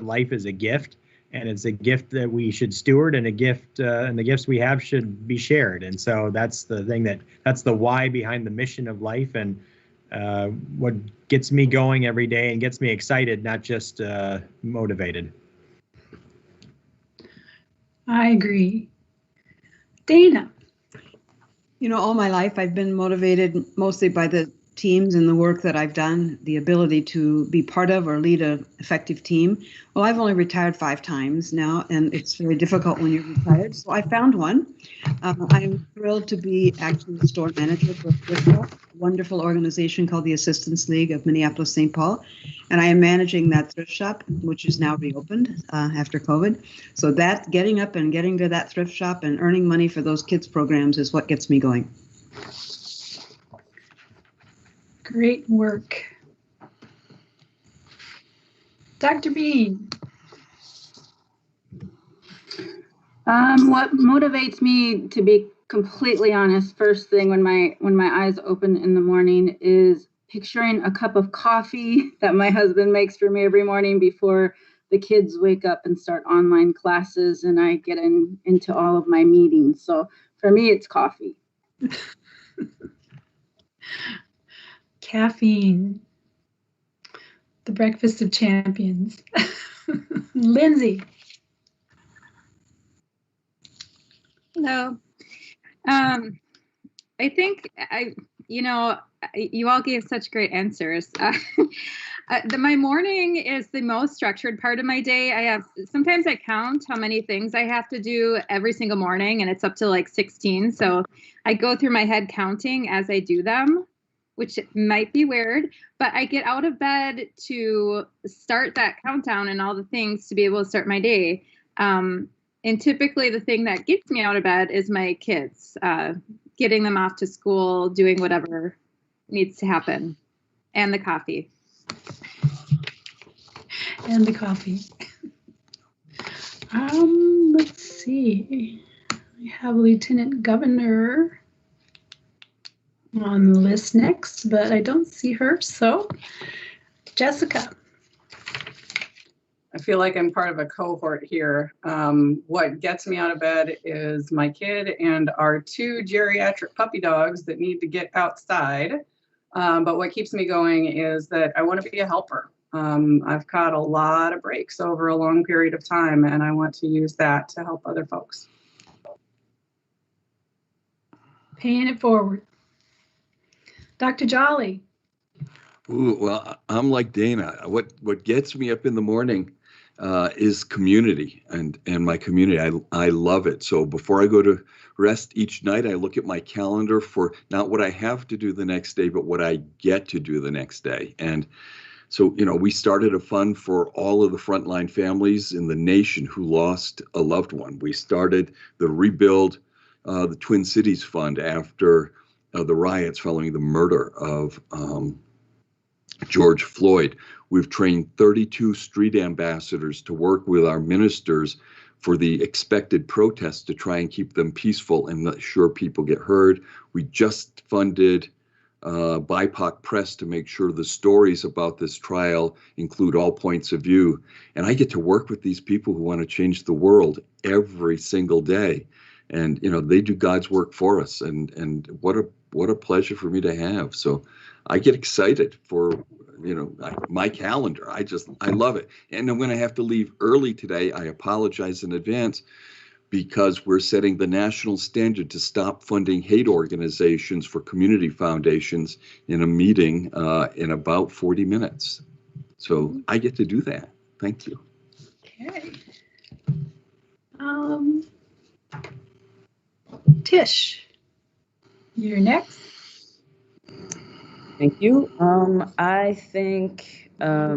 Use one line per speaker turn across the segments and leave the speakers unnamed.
life is a gift, and it's a gift that we should steward, and a gift, and the gifts we have should be shared. And so that's the thing, that's the why behind the mission of life, and what gets me going every day and gets me excited, not just motivated.
I agree. Dana.
You know, all my life I've been motivated mostly by the teams and the work that I've done, the ability to be part of or lead an effective team. Well, I've only retired 5 times now, and it's very difficult when you're retired. So I found one. I'm thrilled to be actually the store manager for a wonderful organization called the Assistance League of Minneapolis-St. Paul. And I am managing that thrift shop, which is now reopened after COVID. So that getting up and getting to that thrift shop and earning money for those kids programs is what gets me going.
Great work. Dr. Bean.
What motivates me, to be completely honest, first thing when my eyes open in the morning is picturing a cup of coffee that my husband makes for me every morning before the kids wake up and start online classes and I get into all of my meetings. So for me, it's coffee.
Caffeine. The breakfast of champions. Lindsay.
Hello. I think you all gave such great answers. My morning is the most structured part of my day. Sometimes I count how many things I have to do every single morning, and it's up to like 16. So I go through my head counting as I do them, which might be weird, but I get out of bed to start that countdown and all the things to be able to start my day. And typically the thing that gets me out of bed is my kids, getting them off to school, doing whatever needs to happen, and the coffee.
And the coffee. Let's see. We have Lieutenant Governor on the list next, but I don't see her. So, Jessica.
I feel like I'm part of a cohort here. What gets me out of bed is my kid and our 2 geriatric puppy dogs that need to get outside. But what keeps me going is that I want to be a helper. I've caught a lot of breaks over a long period of time, and I want to use that to help other folks.
Paying it forward. Dr. Jolly.
Ooh, well, I'm like Dana. What gets me up in the morning is community and my community. I love it. So before I go to rest each night, I look at my calendar for not what I have to do the next day, but what I get to do the next day. And so, we started a fund for all of the frontline families in the nation who lost a loved one. We started the Rebuild the Twin Cities Fund after the riots following the murder of George Floyd. We've trained 32 street ambassadors to work with our ministers for the expected protests to try and keep them peaceful and make sure people get heard. We just funded BIPOC Press to make sure the stories about this trial include all points of view. And I get to work with these people who want to change the world every single day. And, they do God's work for us. And what a pleasure for me to have. So I get excited for, my calendar. I love it. And I'm going to have to leave early today. I apologize in advance because we're setting the national standard to stop funding hate organizations for community foundations in a meeting in about 40 minutes. So I get to do that. Thank you.
Okay. Tish, you're next.
Thank you. I think, I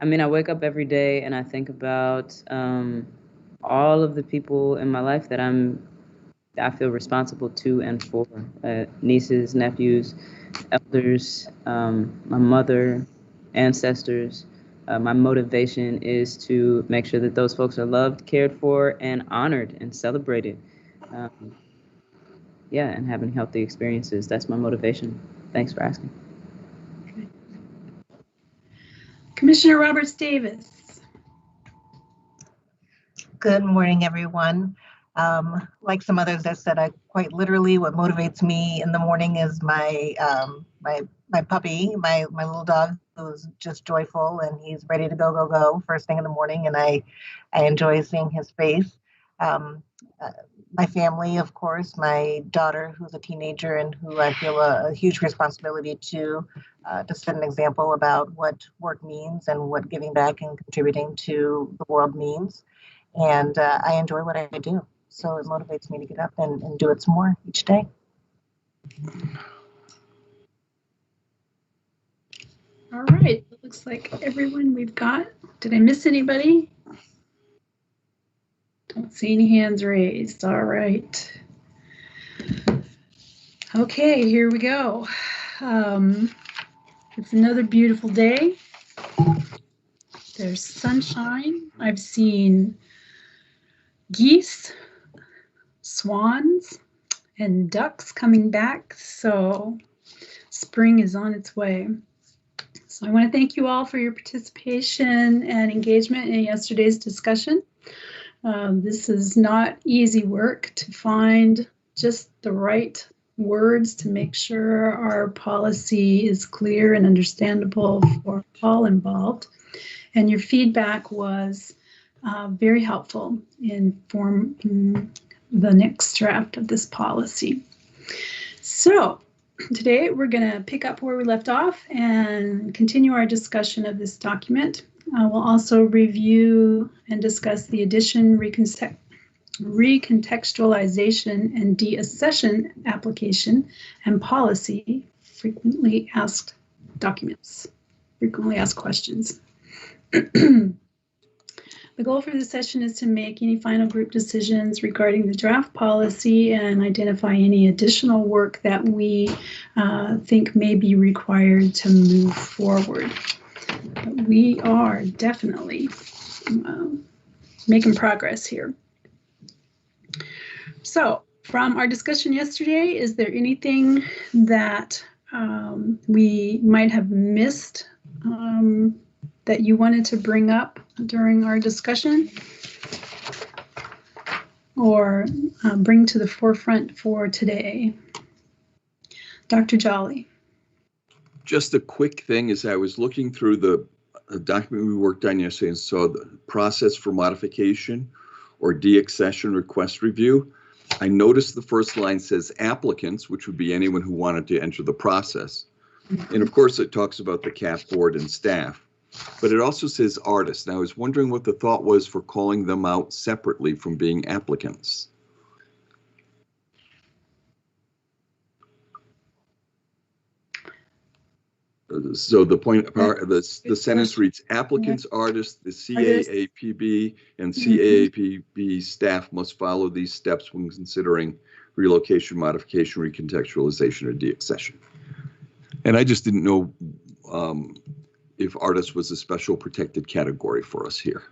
wake up every day and I think about all of the people in my life that I feel responsible to and for, nieces, nephews, elders, my mother, ancestors. My motivation is to make sure that those folks are loved, cared for, and honored and celebrated. And having healthy experiences. That's my motivation. Thanks for asking.
Okay. Commissioner Roberts Davis.
Good morning, everyone. Like some others that said, I quite literally, what motivates me in the morning is my puppy, my little dog, who's just joyful and he's ready to go first thing in the morning, and I enjoy seeing his face. My family, of course, my daughter, who's a teenager and who I feel a huge responsibility to set an example about what work means and what giving back and contributing to the world means. And I enjoy what I do. So it motivates me to get up and do it some more each day.
All right, it looks like everyone we've got. Did I miss anybody? Don't see any hands raised. All right. Okay, here we go. It's another beautiful day. There's sunshine. I've seen geese, swans, and ducks coming back. So spring is on its way. So I want to thank you all for your participation and engagement in yesterday's discussion. This is not easy work to find just the right words to make sure our policy is clear and understandable for all involved. And your feedback was very helpful in forming the next draft of this policy. So today we're going to pick up where we left off and continue our discussion of this document. We'll also review and discuss the addition, recontextualization, and de-accession application and policy, frequently asked documents, frequently asked questions. The goal for this session is to make any final group decisions regarding the draft policy and identify any additional work that we think may be required to move forward. But we are definitely making progress here. So from our discussion yesterday, is there anything that we might have missed that you wanted to bring up during our discussion or bring to the forefront for today? Dr. Jolly.
Just a quick thing, as I was looking through the document we worked on yesterday and saw the process for modification or de-accession request review, I noticed the first line says applicants, which would be anyone who wanted to enter the process. And of course, it talks about the CAP board and staff, but it also says artists. And I was wondering what the thought was for calling them out separately from being applicants. So the the sentence reads, applicants, artists, the CAAPB and CAAPB staff must follow these steps when considering relocation, modification, recontextualization, or de-accession. And I just didn't know if artists was a special protected category for us here.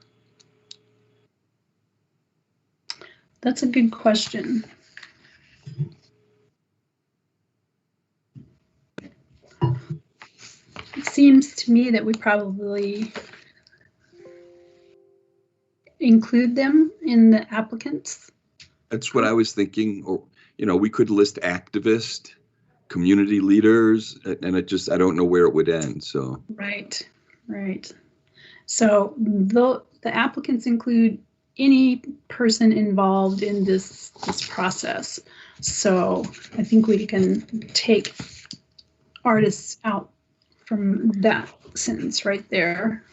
That's a good question. It seems to me that we probably include them in the applicants.
That's what I was thinking. Or, you know, we could list activists, community leaders, and it just, I don't know where it would end. So
Right. So the applicants include any person involved in this process. So I think we can take artists out from that sentence right there.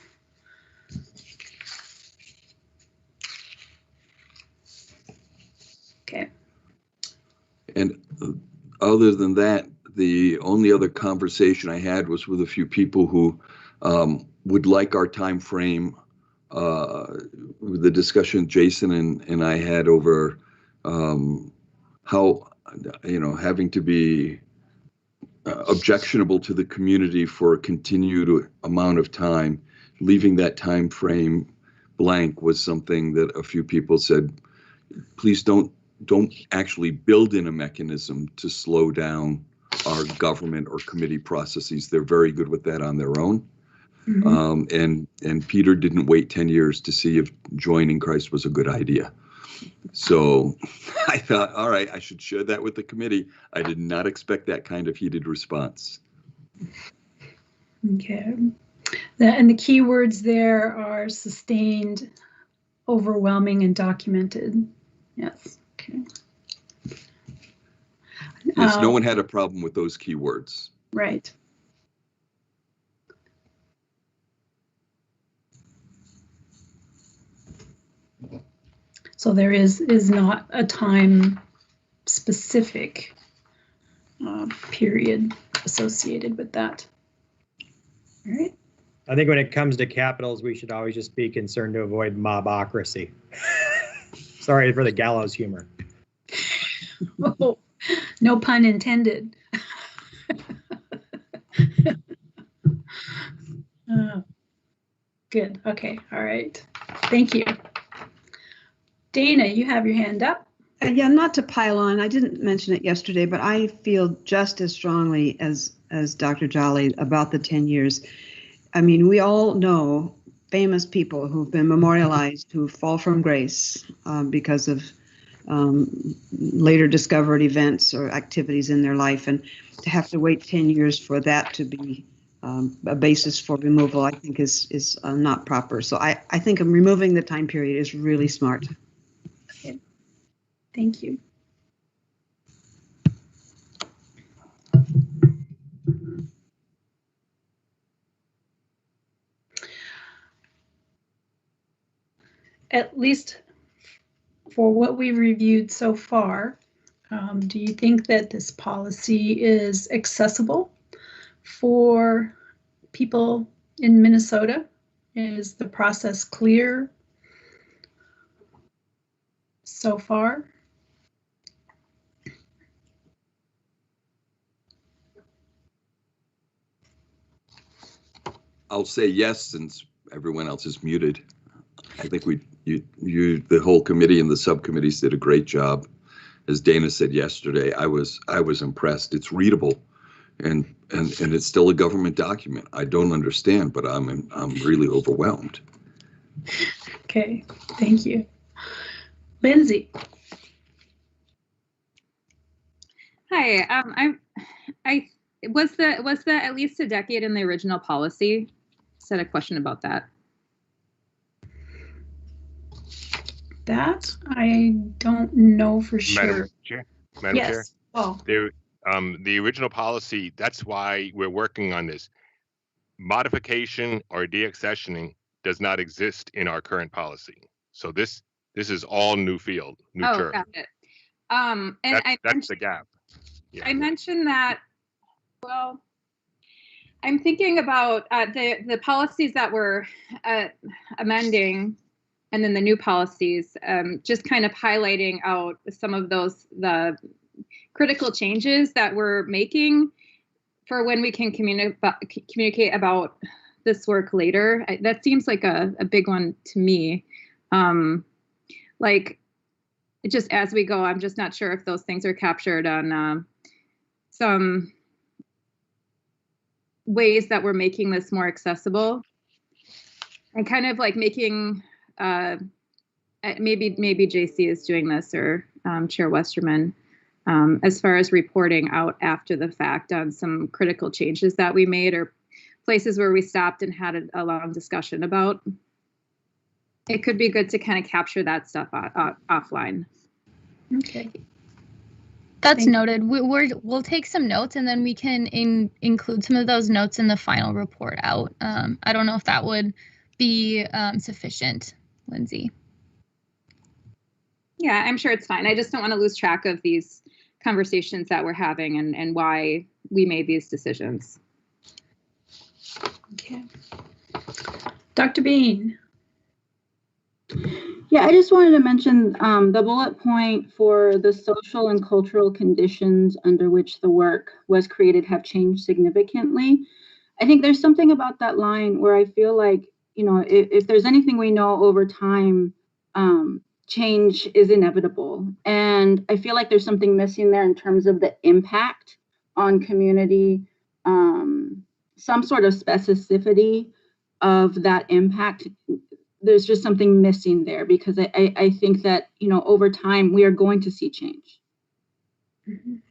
Okay.
And other than that, the only other conversation I had was with a few people who would like our time frame, the discussion Jason and I had over how, you know, having to be objectionable to the community for a continued amount of time, leaving that time frame blank was something that a few people said, please don't actually build in a mechanism to slow down our government or committee processes. They're very good with that on their own. And Peter didn't wait 10 years to see if joining Christ was a good idea. So I thought, all right, I should share that with the committee. I did not expect that kind of heated response.
Okay. And the key words there are sustained, overwhelming, and documented. Yes. Okay.
Yes, no one had a problem with those keywords.
Right. So there is not a time specific period associated with that. All right.
I think when it comes to capitals, we should always just be concerned to avoid mobocracy. Sorry for the gallows humor.
Oh, no pun intended. Good. Okay. All right. Thank you. Dana, you have your hand up.
Yeah, not to pile on. I didn't mention it yesterday, but I feel just as strongly as Dr. Jolly about the 10 years. I mean, we all know famous people who've been memorialized who fall from grace because of later discovered events or activities in their life, and to have to wait 10 years for that to be a basis for removal, I think is not proper. So I think removing the time period is really smart.
Okay. Thank you. At least for what we've reviewed so far, do you think that this policy is accessible for people in Minnesota? Is the process clear so far?
I'll say yes, since everyone else is muted. I think the whole committee and the subcommittees did a great job. As Dana said yesterday, I was impressed. It's readable, and it's still a government document. I don't understand, but I'm really overwhelmed.
Okay, thank you. Lindsay.
Hi, I was the at least a decade in the original policy? Just had a question about that.
That I don't know for sure.
Madam Chair.
Yes. Oh.
The original policy, that's why we're working on this. Modification or de-accessioning does not exist in our current policy. So this is all new field, new term.
Got it.
That's the gap. Yeah.
I mentioned that, well, I'm thinking about the policies that we're amending, and then the new policies, just kind of highlighting out some of the critical changes that we're making for when we can communicate about this work later. That seems like a big one to me. Like, just as we go, I'm just not sure if those things are captured on some ways that we're making this more accessible, and kind of like making, maybe JC is doing this, or Chair Westerman, as far as reporting out after the fact on some critical changes that we made, or places where we stopped and had a long discussion about. It could be good to kind of capture that stuff offline.
Okay.
That's noted. We'll take some notes, and then we can include some of those notes in the final report out. I don't know if that would be sufficient, Lindsay.
Yeah, I'm sure it's fine. I just don't want to lose track of these conversations that we're having and why we made these decisions.
Okay. Dr. Bean.
Yeah, I just wanted to mention the bullet point for the social and cultural conditions under which the work was created have changed significantly. I think there's something about that line where I feel like, you know, if there's anything we know over time, change is inevitable. And I feel like there's something missing there in terms of the impact on community, some sort of specificity of that impact, there's just something missing there, because I think that, you know, over time we are going to see change.
Mhm.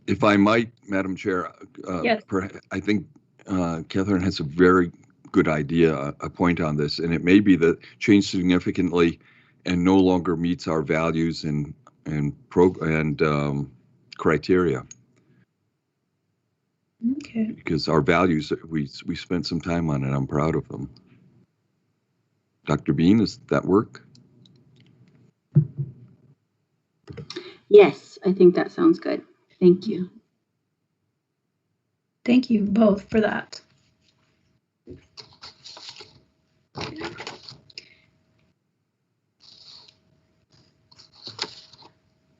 If I might, Madam Chair,
Yes.
I think Catherine has a very good idea, a point on this, and it may be that change significantly and no longer meets our values and criteria.
Okay.
Because our values, we spent some time on it. I'm proud of them. Dr. Bean, does that work?
Yes, I think that sounds good. Thank you.
Thank you both for that.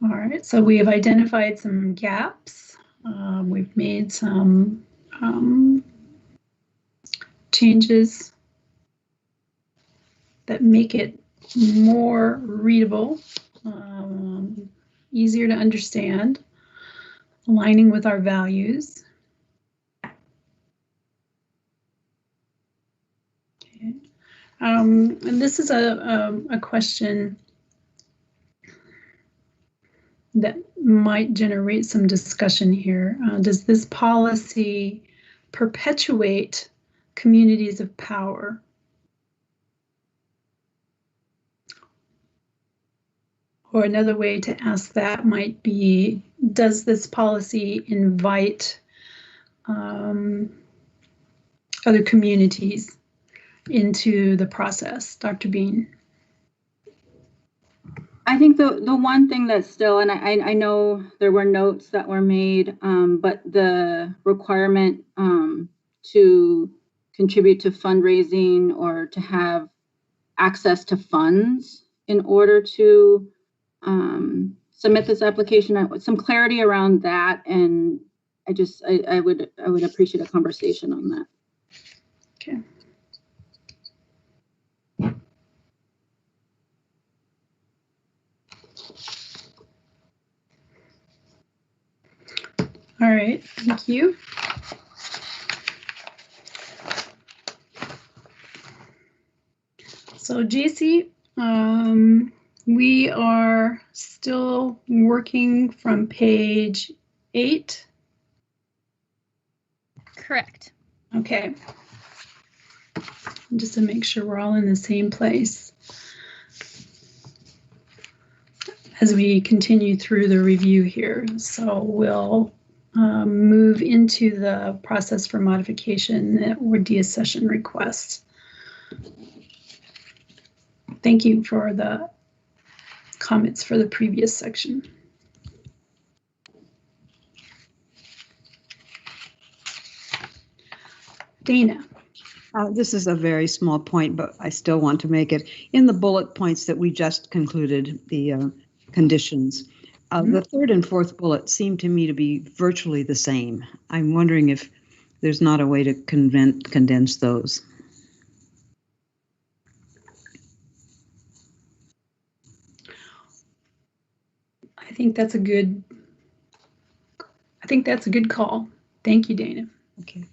All right, so we have identified some gaps. We've made some changes that make it more readable, easier to understand, aligning with our values. Okay. And this is a question that might generate some discussion here. Does this policy perpetuate communities of power? Or another way to ask that might be, does this policy invite other communities into the process? Dr. Bean.
I think the one thing that's still, and I know there were notes that were made, but the requirement to contribute to fundraising or to have access to funds in order to submit this application, some clarity around that, and I would appreciate a conversation on that.
Okay. All right, thank you. So JC, we are still working from page 8.
Correct.
Okay. Just to make sure we're all in the same place as we continue through the review here. So we'll move into the process for modification or de-accession requests. Thank you for the comments for the previous section. Dana.
This is a very small point, but I still want to make it. In the bullet points that we just concluded, the conditions, the third and fourth bullet seem to me to be virtually the same. I'm wondering if there's not a way to condense those.
I think that's a good call. Thank you, Dana.
Okay.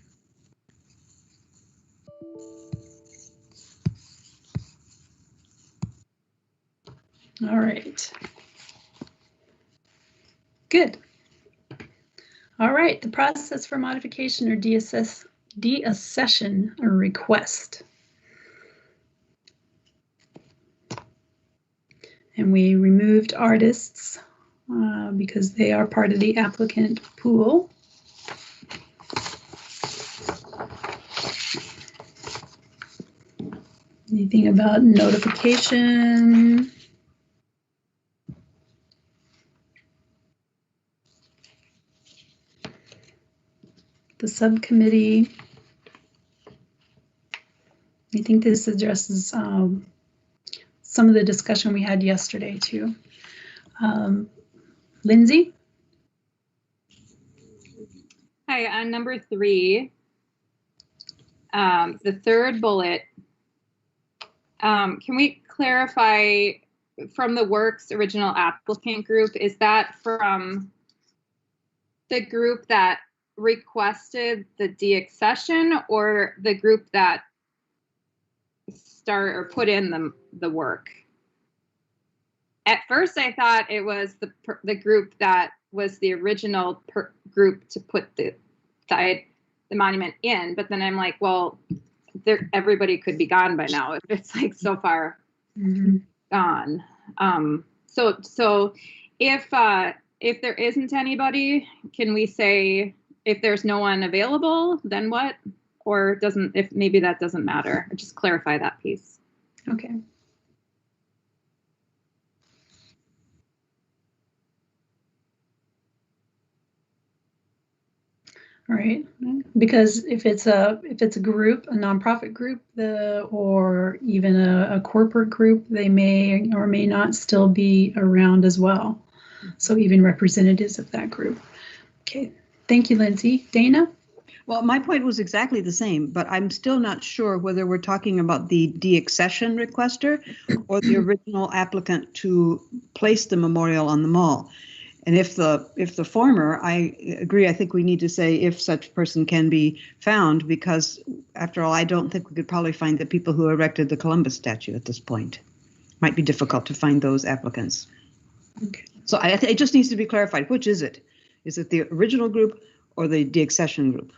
All right. Good. All right, the process for modification or de-accession request. And we removed artists because they are part of the applicant pool. Anything about notification? The subcommittee. I think this addresses some of the discussion we had yesterday too. Lindsay?
Hi, on number 3, the third bullet, can we clarify from the Works original applicant group, is that from the group that requested the de-accession or the group that put in the work? At first, I thought it was the group that was the original group to put the monument in, but then I'm like, well, everybody could be gone by now if it's like so far gone. So if there isn't anybody, can we say if there's no one available, then what? Or if maybe that doesn't matter? Or just clarify that piece.
Okay. All right, because if it's a group, a nonprofit group, or even a corporate group, they may or may not still be around as well. So even representatives of that group. Okay, thank you, Lindsay. Dana?
Well, my point was exactly the same, but I'm still not sure whether we're talking about the de-accession requester or the original applicant to place the memorial on the mall. And if the former, I agree, I think we need to say if such person can be found, because after all, I don't think we could probably find the people who erected the Columbus statue at this point. Might be difficult to find those applicants.
Okay.
So it just needs to be clarified. Which is it? Is it the original group or the de-accession group?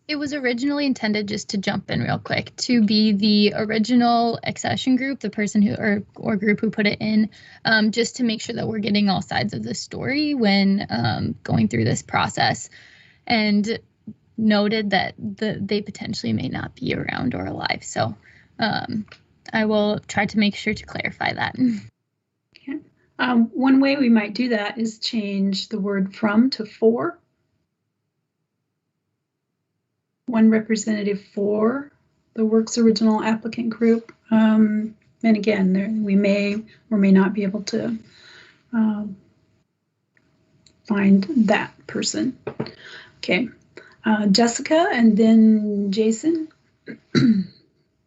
It was originally intended, just to jump in real quick, to be the original accession group, the person who or group who put it in, just to make sure that we're getting all sides of the story when going through this process, and noted that they potentially may not be around or alive. So I will try to make sure to clarify that.
Okay. One way we might do that is change the word from to for. One representative for the work's original applicant group. And again, we may or may not be able to find that person. Okay, Jessica and then Jason.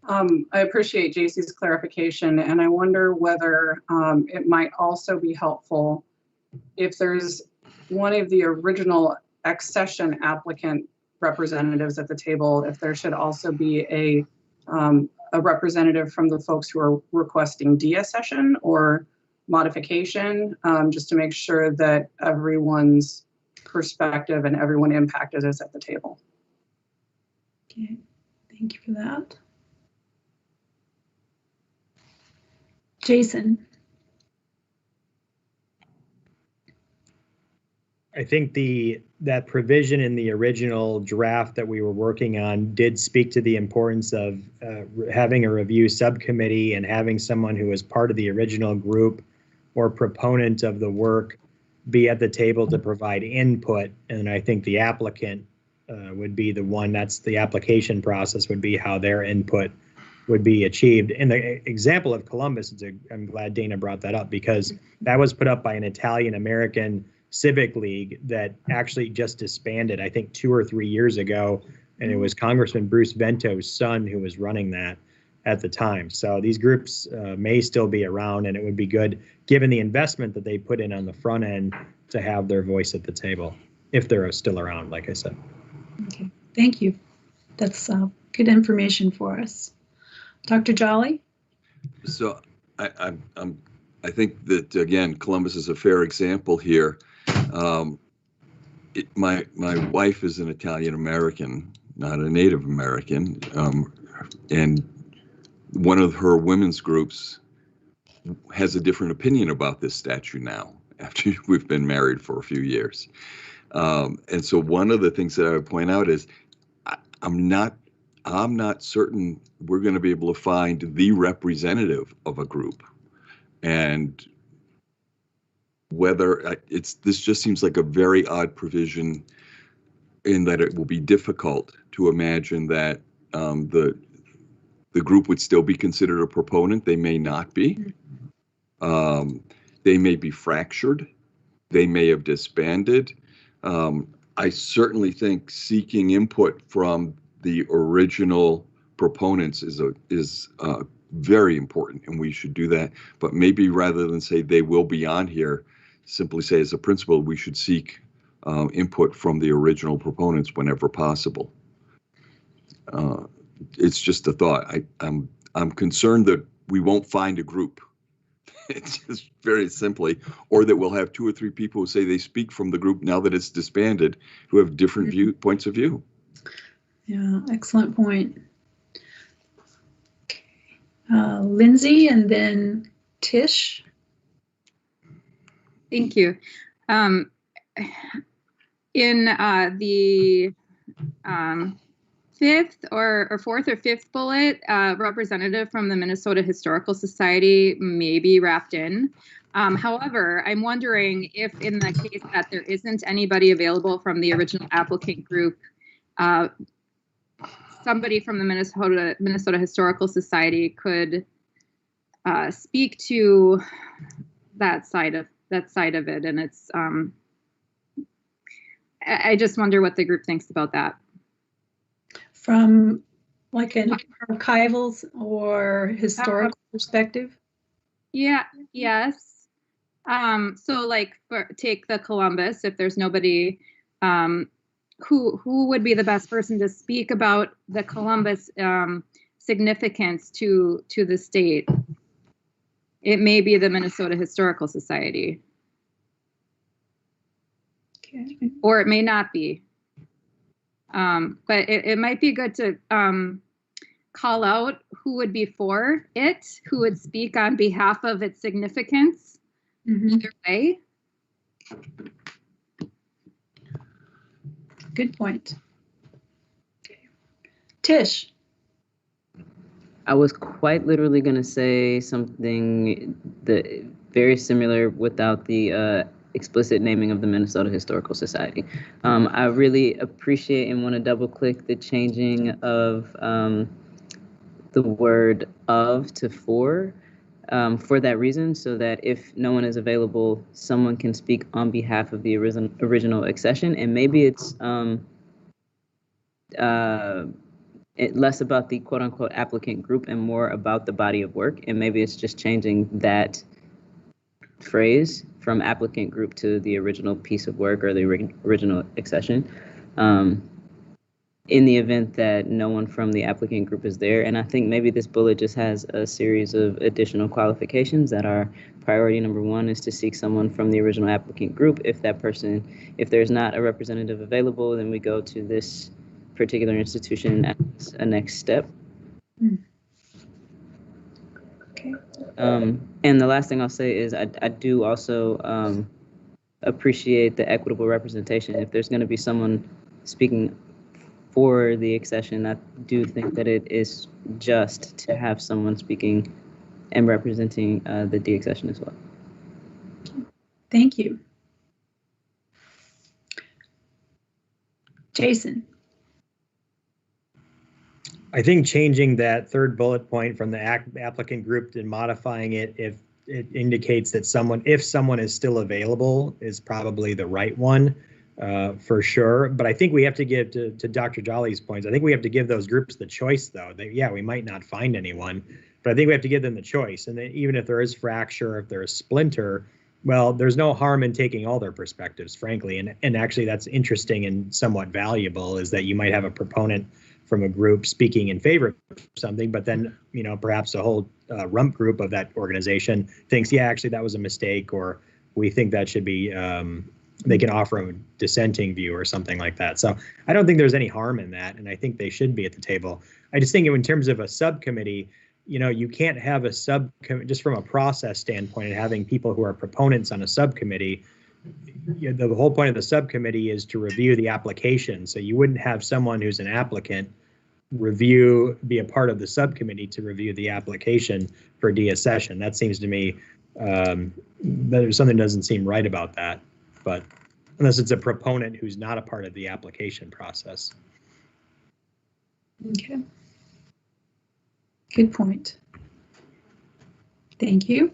I appreciate JC's clarification, and I wonder whether it might also be helpful if there's one of the original accession applicant representatives at the table, if there should also be a representative from the folks who are requesting de-accession or modification, just to make sure that everyone's perspective and everyone impacted is at the table.
Okay, thank you for that. Jason.
I think that provision in the original draft that we were working on did speak to the importance of having a review subcommittee and having someone who was part of the original group or proponent of the work be at the table to provide input. And I think the applicant would be the one, that's the application process, would be how their input would be achieved. In the example of Columbus, I'm glad Dana brought that up, because that was put up by an Italian-American civic league that actually just disbanded, I think 2 or 3 years ago, and it was Congressman Bruce Vento's son who was running that at the time. So these groups may still be around, and it would be good, given the investment that they put in on the front end, to have their voice at the table, if they're still around, like I said.
Okay, thank you. That's good information for us. Dr. Jolly?
So I think that, again, Columbus is a fair example here. My wife is an Italian American, not a Native American, and one of her women's groups has a different opinion about this statue now, after we've been married for a few years. And so one of the things that I would point out is I'm not certain we're going to be able to find the representative of a group, and whether this just seems like a very odd provision, in that it will be difficult to imagine that the group would still be considered a proponent. They may not be. They may be fractured. They may have disbanded. I certainly think seeking input from the original proponents is very important, and we should do that. But maybe rather than say they will be on here, simply say as a principle, we should seek input from the original proponents whenever possible. It's just a thought. I'm concerned that we won't find a group. It's just very simply, or that we'll have 2 or 3 people who say they speak from the group now that it's disbanded, who have different points of view.
Yeah, excellent point. Okay. Lindsay and then Tish.
Thank you. In the 5th or 4th or 5th bullet, representative from the Minnesota Historical Society may be wrapped in. However, I'm wondering if in the case that there isn't anybody available from the original applicant group, somebody from the Minnesota Historical Society could speak to that side of it. And it's, I just wonder what the group thinks about that.
From like an archival or historical perspective?
Yeah, yes. So like take the Columbus, if there's nobody, who would be the best person to speak about the Columbus significance to the state? It may be the Minnesota Historical Society.
Okay.
Or it may not be. But it might be good to call out who would be for it, who would speak on behalf of its significance, either way.
Good point. Okay. Tish.
I was quite literally going to say something very similar without the explicit naming of the Minnesota Historical Society. I really appreciate and want to double click the changing of the word of to for that reason, so that if no one is available, someone can speak on behalf of the original accession. And maybe it's less about the quote unquote applicant group and more about the body of work. And maybe it's just changing that phrase from applicant group to the original piece of work or the original accession, in the event that no one from the applicant group is there. And I think maybe this bullet just has a series of additional qualifications that are priority number 1 is to seek someone from the original applicant group. If there's not a representative available, then we go to this particular institution as a next step.
Okay.
And the last thing I'll say is I do also appreciate the equitable representation. If there's going to be someone speaking for the accession, I do think that it is just to have someone speaking and representing the de-accession as well.
Thank you. Jason.
I think changing that 3rd bullet point from the applicant group and modifying it if it indicates that if someone is still available is probably the right one for sure. But I think we have to give to Dr. Jolly's points. I think we have to give those groups the choice though. Yeah, we might not find anyone, but I think we have to give them the choice. And then even if there is fracture, if there is splinter, well, there's no harm in taking all their perspectives, frankly. And actually that's interesting and somewhat valuable is that you might have a proponent from a group speaking in favor of something, but then, perhaps a whole rump group of that organization thinks, yeah, actually that was a mistake, or we think that should be, they can offer a dissenting view or something like that. So I don't think there's any harm in that. And I think they should be at the table. I just think in terms of a subcommittee, you can't have a subcommittee just from a process standpoint and having people who are proponents on a subcommittee. The whole point of the subcommittee is to review the application. So you wouldn't have someone who's an applicant be a part of the subcommittee to review the application for de-accession. That seems to me there's something doesn't seem right about that, but unless it's a proponent who's not a part of the application process.
Okay. Good point. Thank you.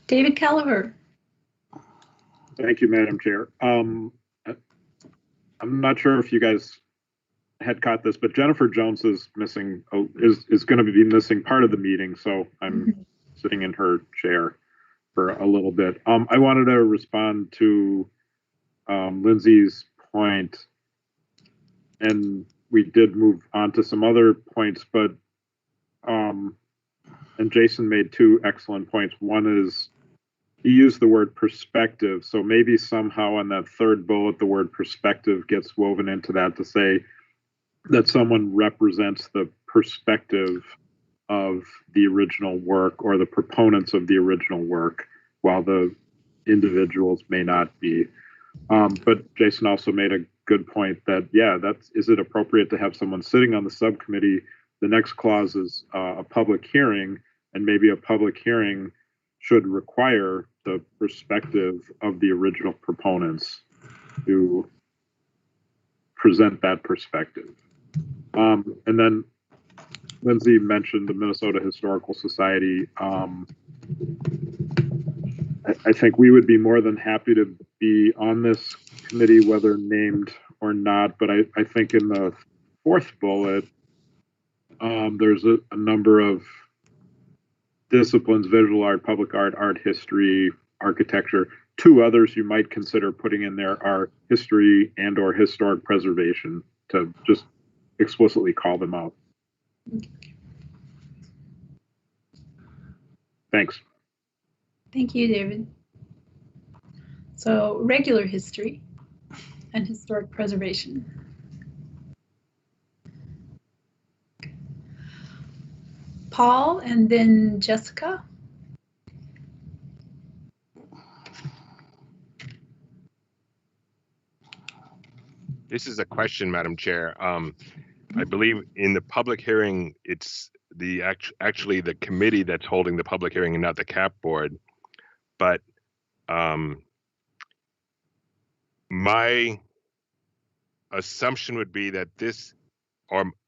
David Kelleher.
Thank you, Madam Chair. I'm not sure if you guys had caught this, but Jennifer Jones is missing, is going to be missing part of the meeting, so I'm sitting in her chair. for a little bit. I wanted to respond to Lindsay's point, and we did move on to some other points, but and Jason made two excellent points. One is he used the word perspective, so maybe somehow on that third bullet the word perspective gets woven into that to say that someone represents the perspective of the original work or the proponents of the original work, while the individuals may not be. But Jason also made a good point that, yeah, is it appropriate to have someone sitting on the subcommittee? The next clause is a public hearing, and maybe a public hearing should require the perspective of the original proponents to present that perspective. And then Lindsay mentioned the Minnesota Historical Society. I think we would be more than happy to be on this committee, whether named or not. But I think in the fourth bullet, there's a number of disciplines: visual art, public art, art history, architecture. Two others you might consider putting in there are history and or historic preservation, to just explicitly call them out. Thanks.
Thank you, David. So regular history and historic preservation. Paul and then Jessica.
This is a question, Madam Chair. I believe in the public hearing, it's actually the committee that's holding the public hearing and not the CAP board. But my assumption would be that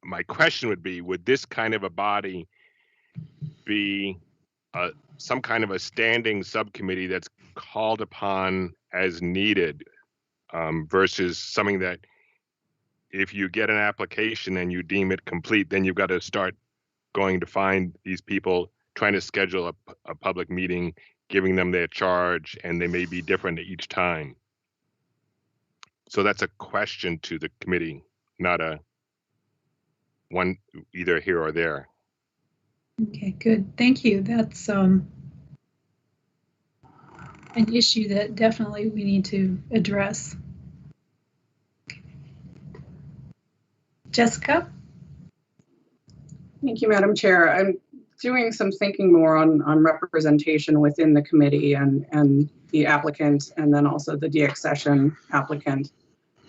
my question would be, would this kind of a body be some kind of a standing subcommittee that's called upon as needed, versus something that if you get an application and you deem it complete, then you've got to start going to find these people, trying to schedule a public meeting, giving them their charge, and they may be different each time. So that's a question to the committee, not a one either here or there.
Okay, good. Thank you. That's an issue that definitely we need to address. Jessica?
Thank you, Madam Chair. I'm doing some thinking more on representation within the committee and the applicant, and then also the De-Accession applicant.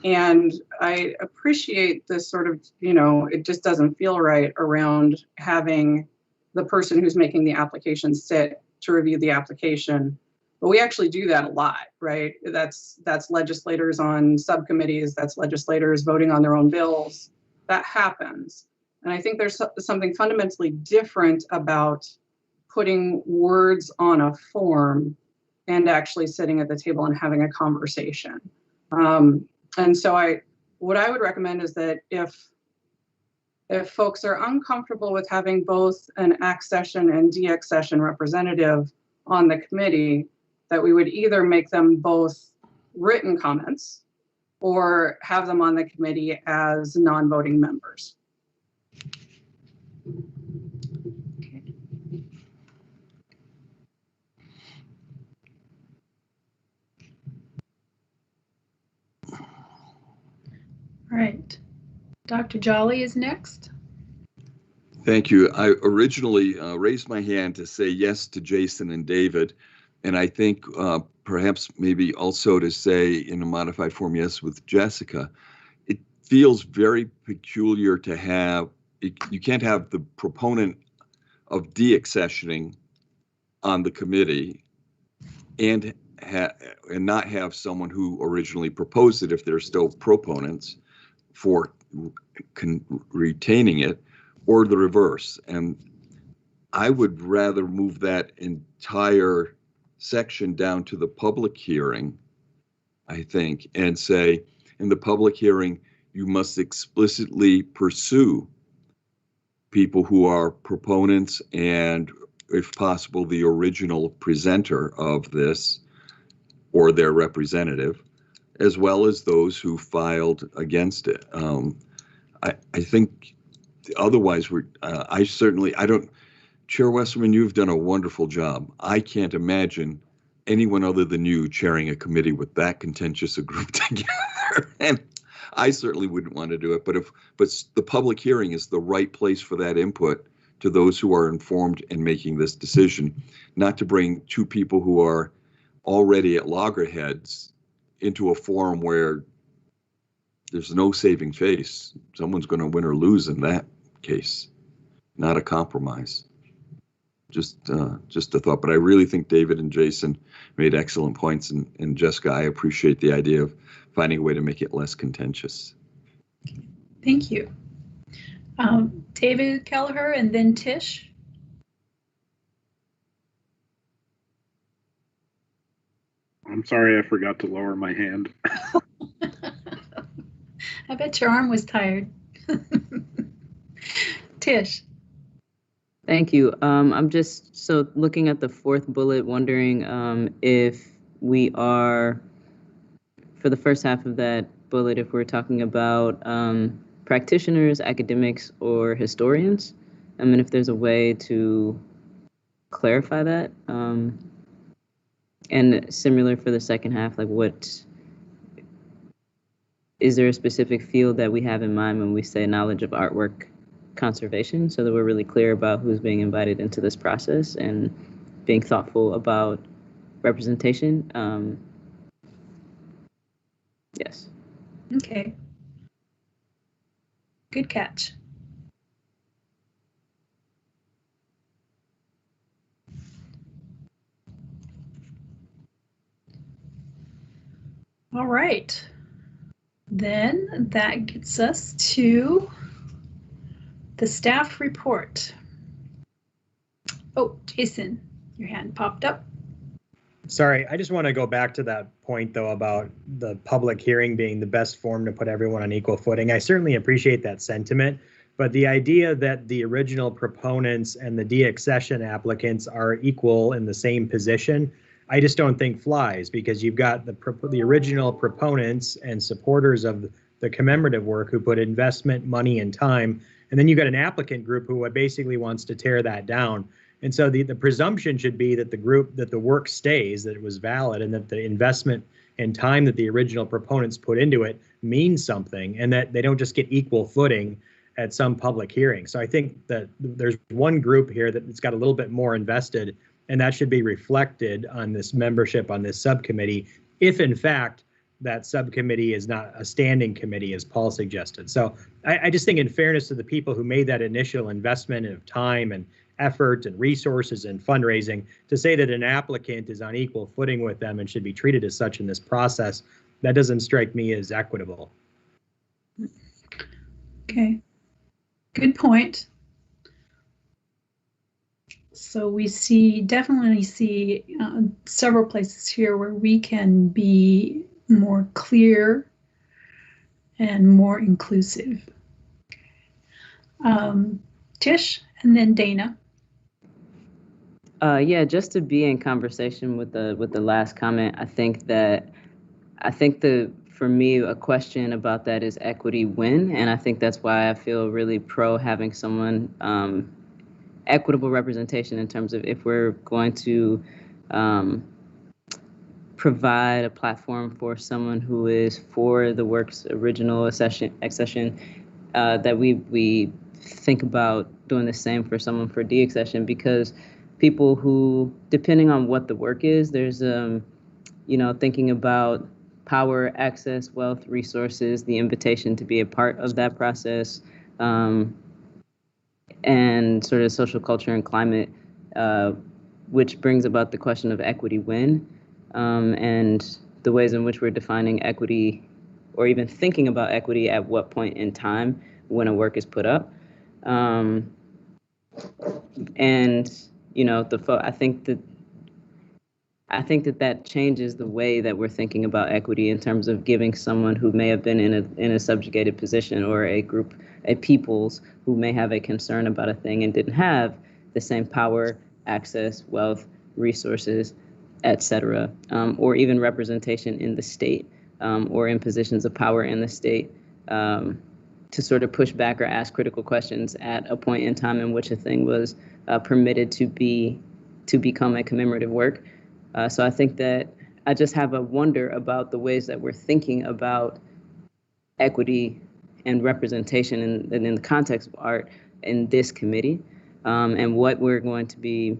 And I appreciate this sort of, it just doesn't feel right around having the person who's making the application sit to review the application. But we actually do that a lot, right? That's legislators on subcommittees, that's legislators voting on their own bills. That happens. And I think there's something fundamentally different about putting words on a form and actually sitting at the table and having a conversation. And so what I would recommend is that if folks are uncomfortable with having both an accession and de-accession representative on the committee, that we would either make them both written comments or have them on the committee as non-voting members.
Okay. All right. Dr. Jolly is next.
Thank you. I originally raised my hand to say yes to Jason and David, and I think perhaps maybe also to say in a modified form yes with Jessica. It feels very peculiar to have, you can't have the proponent of de-accessioning on the committee and not have someone who originally proposed it, if they're still proponents, for retaining it, or the reverse. And I would rather move that entire section down to the public hearing, I think, and say, in the public hearing, you must explicitly pursue people who are proponents and if possible, the original presenter of this or their representative, as well as those who filed against it. I think otherwise I don't, Chair Westerman, you've done a wonderful job. I can't imagine anyone other than you chairing a committee with that contentious a group together. And I certainly wouldn't want to do it, but the public hearing is the right place for that input to those who are informed in making this decision, not to bring two people who are already at loggerheads into a forum where there's no saving face. Someone's going to win or lose in that case, not a compromise. Just a thought, but I really think David and Jason made excellent points, and Jessica, I appreciate the idea of finding a way to make it less contentious.
Thank you. David Kelleher and then Tish.
I'm sorry, I forgot to lower my hand.
I bet your arm was tired. Tish.
Thank you. I'm just looking at the fourth bullet, wondering if we are, for the first half of that bullet, if we're talking about practitioners, academics, or historians. I mean, if there's a way to clarify that. And similar for the second half, like is there a specific field that we have in mind when we say knowledge of artwork conservation, so that we're really clear about who's being invited into this process and being thoughtful about representation? Yes.
Okay. Good catch. All right. Then that gets us to the staff report. Oh, Jason, your hand popped up.
Sorry, I just want to go back to that point, though, about the public hearing being the best forum to put everyone on equal footing. I certainly appreciate that sentiment, but the idea that the original proponents and the De-Accession applicants are equal in the same position, I just don't think flies, because you've got the original proponents and supporters of the commemorative work who put investment, money, and time, and then you've got an applicant group who basically wants to tear that down. And so the presumption should be that the work stays, that it was valid, and that the investment and time that the original proponents put into it means something, and that they don't just get equal footing at some public hearing. So I think that there's one group here that's got a little bit more invested, and that should be reflected on this membership on this subcommittee, if in fact that subcommittee is not a standing committee, as Paul suggested. So I just think, in fairness to the people who made that initial investment of time and effort and resources and fundraising, to say that an applicant is on equal footing with them and should be treated as such in this process, that doesn't strike me as equitable.
Okay, good point. So we definitely see several places here where we can be more clear and more inclusive. Tish, and then Dana.
Yeah, just to be in conversation with the last comment, I think for me, a question about that is equity when, and I think that's why I feel really pro having someone equitable representation in terms of if we're going to provide a platform for someone who is for the work's original accession, that we think about doing the same for someone for De-Accession, because people who, depending on what the work is, there's thinking about power, access, wealth, resources, the invitation to be a part of that process, and sort of social culture and climate, which brings about the question of equity when, and the ways in which we're defining equity, or even thinking about equity at what point in time when a work is put up. And I think that changes the way that we're thinking about equity in terms of giving someone who may have been in a subjugated position, or a peoples who may have a concern about a thing and didn't have the same power, access, wealth, resources, etc., or even representation in the state or in positions of power in the state, to sort of push back or ask critical questions at a point in time in which a thing was permitted to become a commemorative work. So I think that I just have a wonder about the ways that we're thinking about equity and representation in the context of art in this committee, and what we're going to be,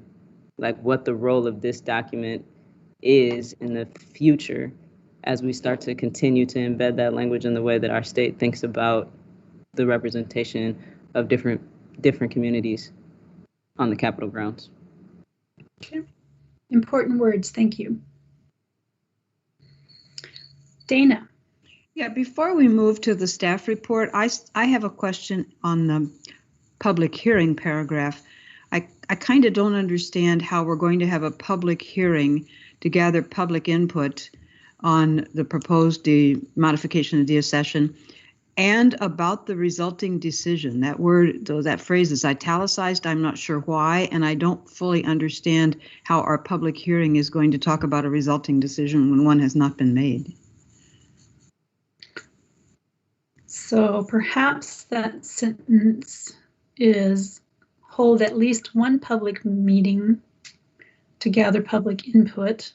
like what the role of this document is in the future as we start to continue to embed that language in the way that our state thinks about the representation of different communities on the Capitol grounds.
Okay. Important words, thank you. Dana.
Yeah, before we move to the staff report, I have a question on the public hearing paragraph. I kind of don't understand how we're going to have a public hearing to gather public input on the proposed modification of De-Assession and about the resulting decision. That word, though, that phrase is italicized. I'm not sure why, and I don't fully understand how our public hearing is going to talk about a resulting decision when one has not been made.
So perhaps that sentence is hold at least one public meeting to gather public input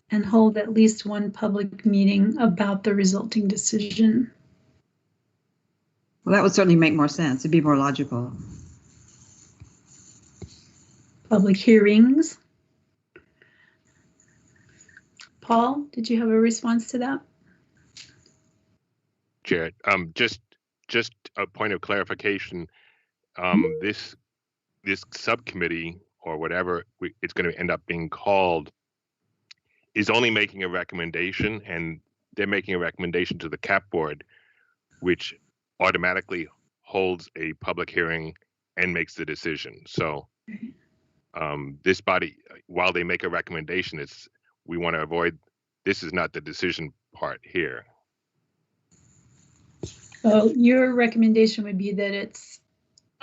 and hold at least one public meeting about the resulting decision.
Well, that would certainly make more sense. It'd be more logical.
Public hearings. Paul, did you have a response to that?
Jared, just a point of clarification. This subcommittee, or whatever it's going to end up being called, is only making a recommendation, and they're making a recommendation to the CAP board, which automatically holds a public hearing and makes the decision. So this body, while they make a recommendation, we want to avoid, this is not the decision part here.
Well, your recommendation would be that it's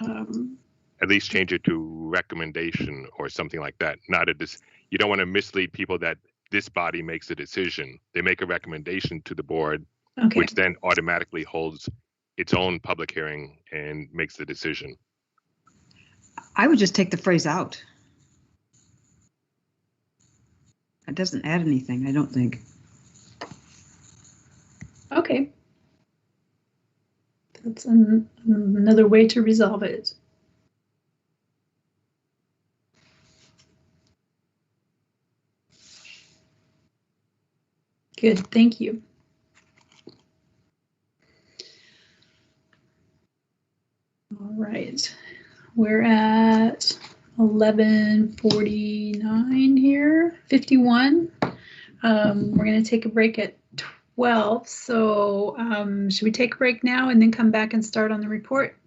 at least change it to recommendation or something like that. Not a you don't want to mislead people that this body makes a decision. They make a recommendation to the board,
okay.
Which then automatically holds its own public hearing and makes the decision.
I would just take the phrase out. It doesn't add anything, I don't think.
Okay. That's another way to resolve it. Good, thank you. All right, we're at 11:49 here, 51. We're going to take a break at 12. So should we take a break now and then come back and start on the report?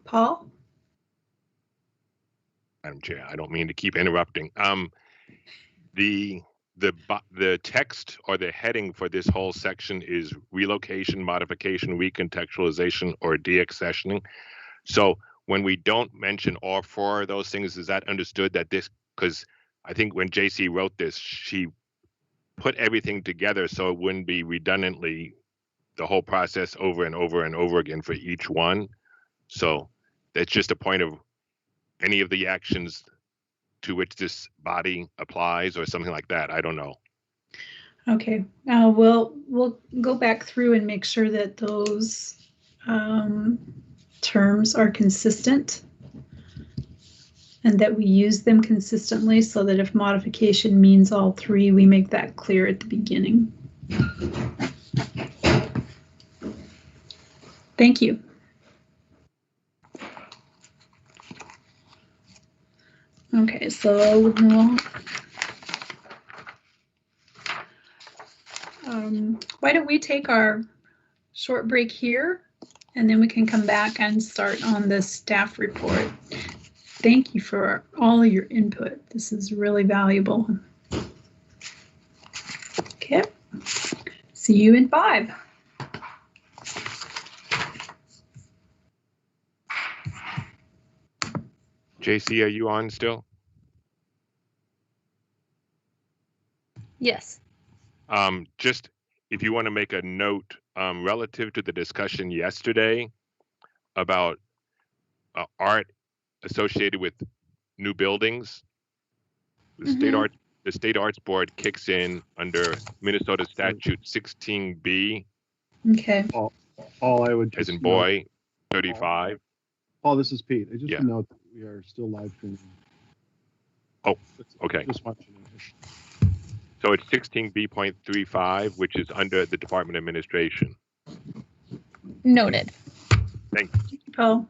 Paul?
Madam Chair, I don't mean to keep interrupting. The text or the heading for this whole section is relocation, modification, recontextualization, or de-accessioning. So when we don't mention all four of those things, is that understood that this, because I think when JC wrote this, she put everything together so it wouldn't be redundantly the whole process over and over and over again for each one. So that's just a point of any of the actions to which this body applies or something like that. I don't know.
Okay, we'll go back through and make sure that those terms are consistent and that we use them consistently so that if modification means all three, we make that clear at the beginning. Thank you. Okay, so why don't we take our short break here and then we can come back and start on the staff report. Thank you for all your input. This is really valuable. Okay, see you in 5.
JC, are you on still?
Yes.
Just if you want to make a note relative to the discussion yesterday about art associated with new buildings, the state arts board kicks in under Minnesota statute 16B,
Okay.
All I would
as
just
in
note,
boy, 35.
Paul, this is Pete. I just
Yeah.
note that we are still live streaming.
Oh, okay.
Just want you to know.
So it's 16B.35, which is under the Department of Administration.
Noted.
Thank you.
Thank you, Paul.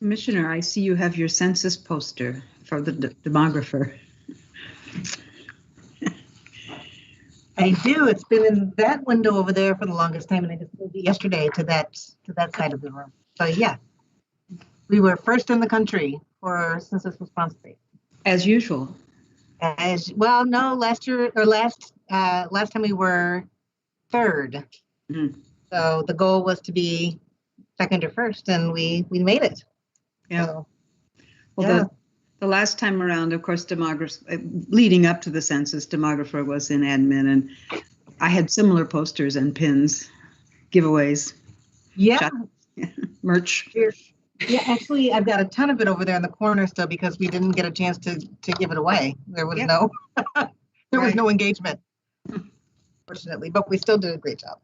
Commissioner, I see you have your census poster for the demographer.
I do. It's been in that window over there for the longest time, and I just moved it yesterday to that side of the room. So yeah, we were first in the country for census response rate.
As usual.
As well, no, last time we were third.
Mm.
So the goal was to be second or first, and we made it.
Yeah.
So,
Well,
yeah.
the last time around, of course, leading up to the census, demographer was in admin, and I had similar posters and pins, giveaways.
Yeah.
Merch.
Yeah, actually, I've got a ton of it over there in the corner still because we didn't get a chance to give it away. There was no engagement, fortunately, but we still did a great job.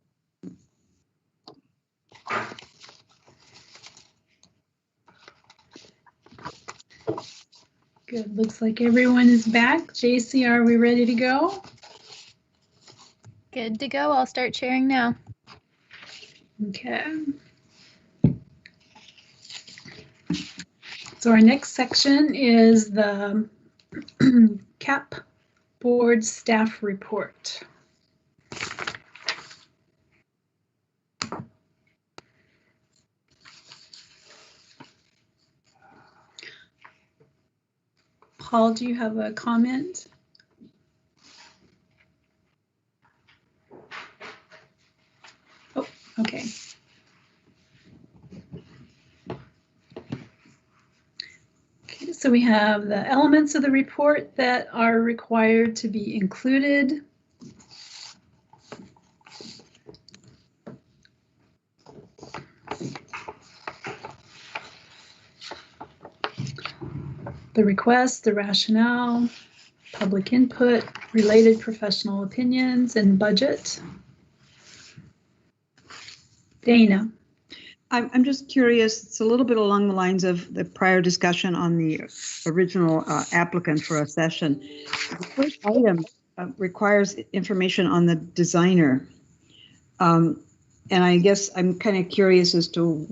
Good. Looks like everyone is back. JC, are we ready to go?
Good to go. I'll start sharing now.
Okay. So our next section is the CAP Board Staff Report. Paul, do you have a comment? Oh, okay. Okay, so we have the elements of the report that are required to be included. The request, the rationale, public input, related professional opinions, and budget. Dana.
I'm just curious, it's a little bit along the lines of the prior discussion on the original applicant for a session. The first item requires information on the designer. And I guess I'm kind of curious as to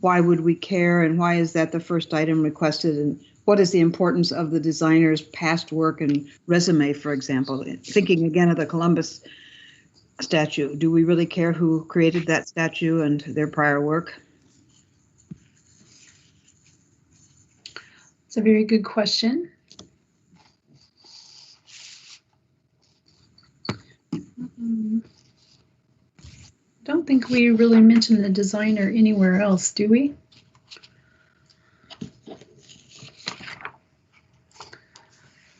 why would we care and why is that the first item requested, and what is the importance of the designer's past work and resume, for example? Thinking again of the Columbus statue, do we really care who created that statue and their prior work?
It's a very good question. Don't think we really mentioned the designer anywhere else, do we?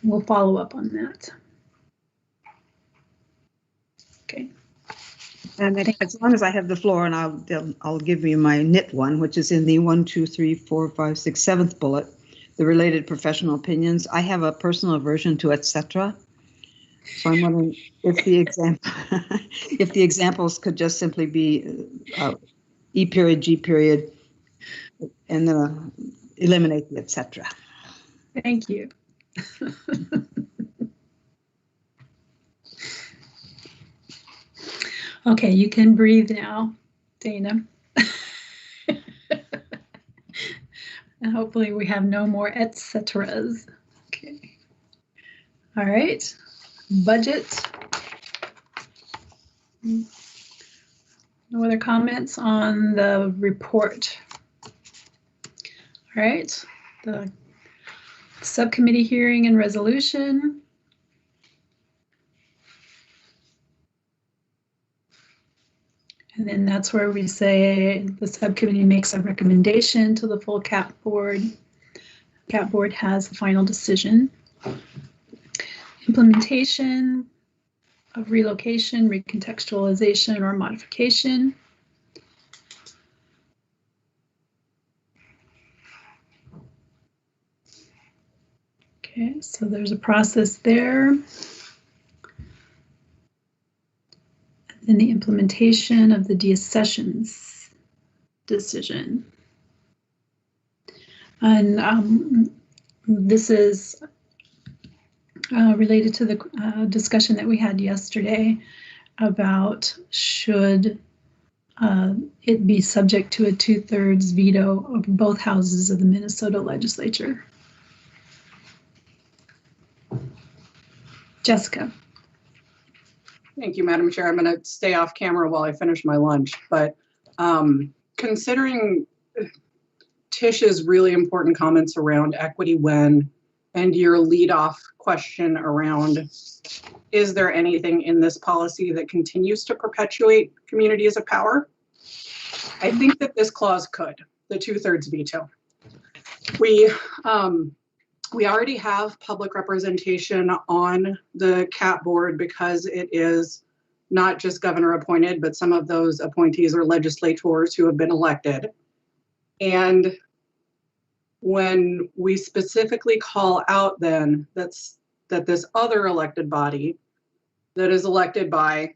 We'll follow up on that. Okay.
And as long as I have the floor, and I'll give you my knit one, which is in the 1, 2, 3, 4, 5, 6, 7th bullet, the related professional opinions. I have a personal aversion to etc. So I'm wondering if the example, if the examples could just simply be E period, G period, and then eliminate the etc.
Thank you. Okay, you can breathe now, Dana. And hopefully we have no more et ceteras. Okay. All right. Budget. No other comments on the report. All right. The subcommittee hearing and resolution. And then that's where we say the subcommittee makes a recommendation to the full CAP board. CAP board has the final decision. Implementation of relocation, recontextualization, or modification. Okay, so there's a process there. And the implementation of the De-Assession's decision. And this is related to the discussion that we had yesterday about should it be subject to a 2/3 veto of both houses of the Minnesota legislature. Jessica.
Thank you, Madam Chair. I'm going to stay off camera while I finish my lunch, but considering Tish's really important comments around equity when, and your leadoff question around, is there anything in this policy that continues to perpetuate communities of power? I think that this clause could, the 2/3 veto. We already have public representation on the CAP board because it is not just governor appointed, but some of those appointees are legislators who have been elected. And when we specifically call out then that this other elected body that is elected by,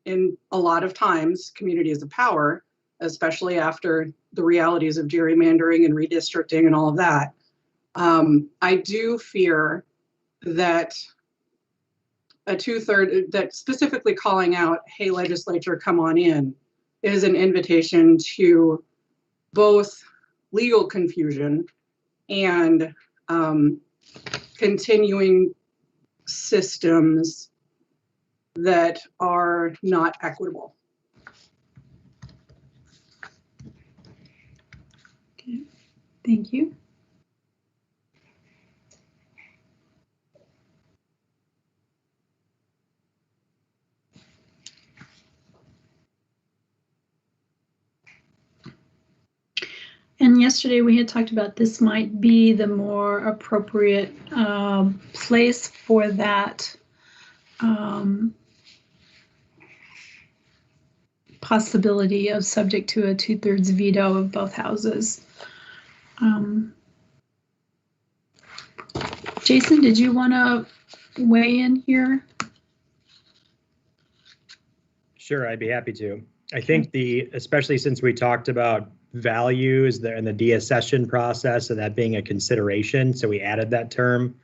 in a lot of times, communities of power, especially after the realities of gerrymandering and redistricting and all of that, I do fear that a 2/3, that specifically calling out, hey, legislature, come on in, is an invitation to both legal confusion and continuing systems that are not equitable.
Okay, thank you. And yesterday we had talked about this might be the more appropriate place for that possibility of subject to a 2/3 veto of both houses. Jason, did you want to weigh in here?
Sure, I'd be happy to. I think especially since we talked about values there in the de-accession process and that being a consideration, so we added that term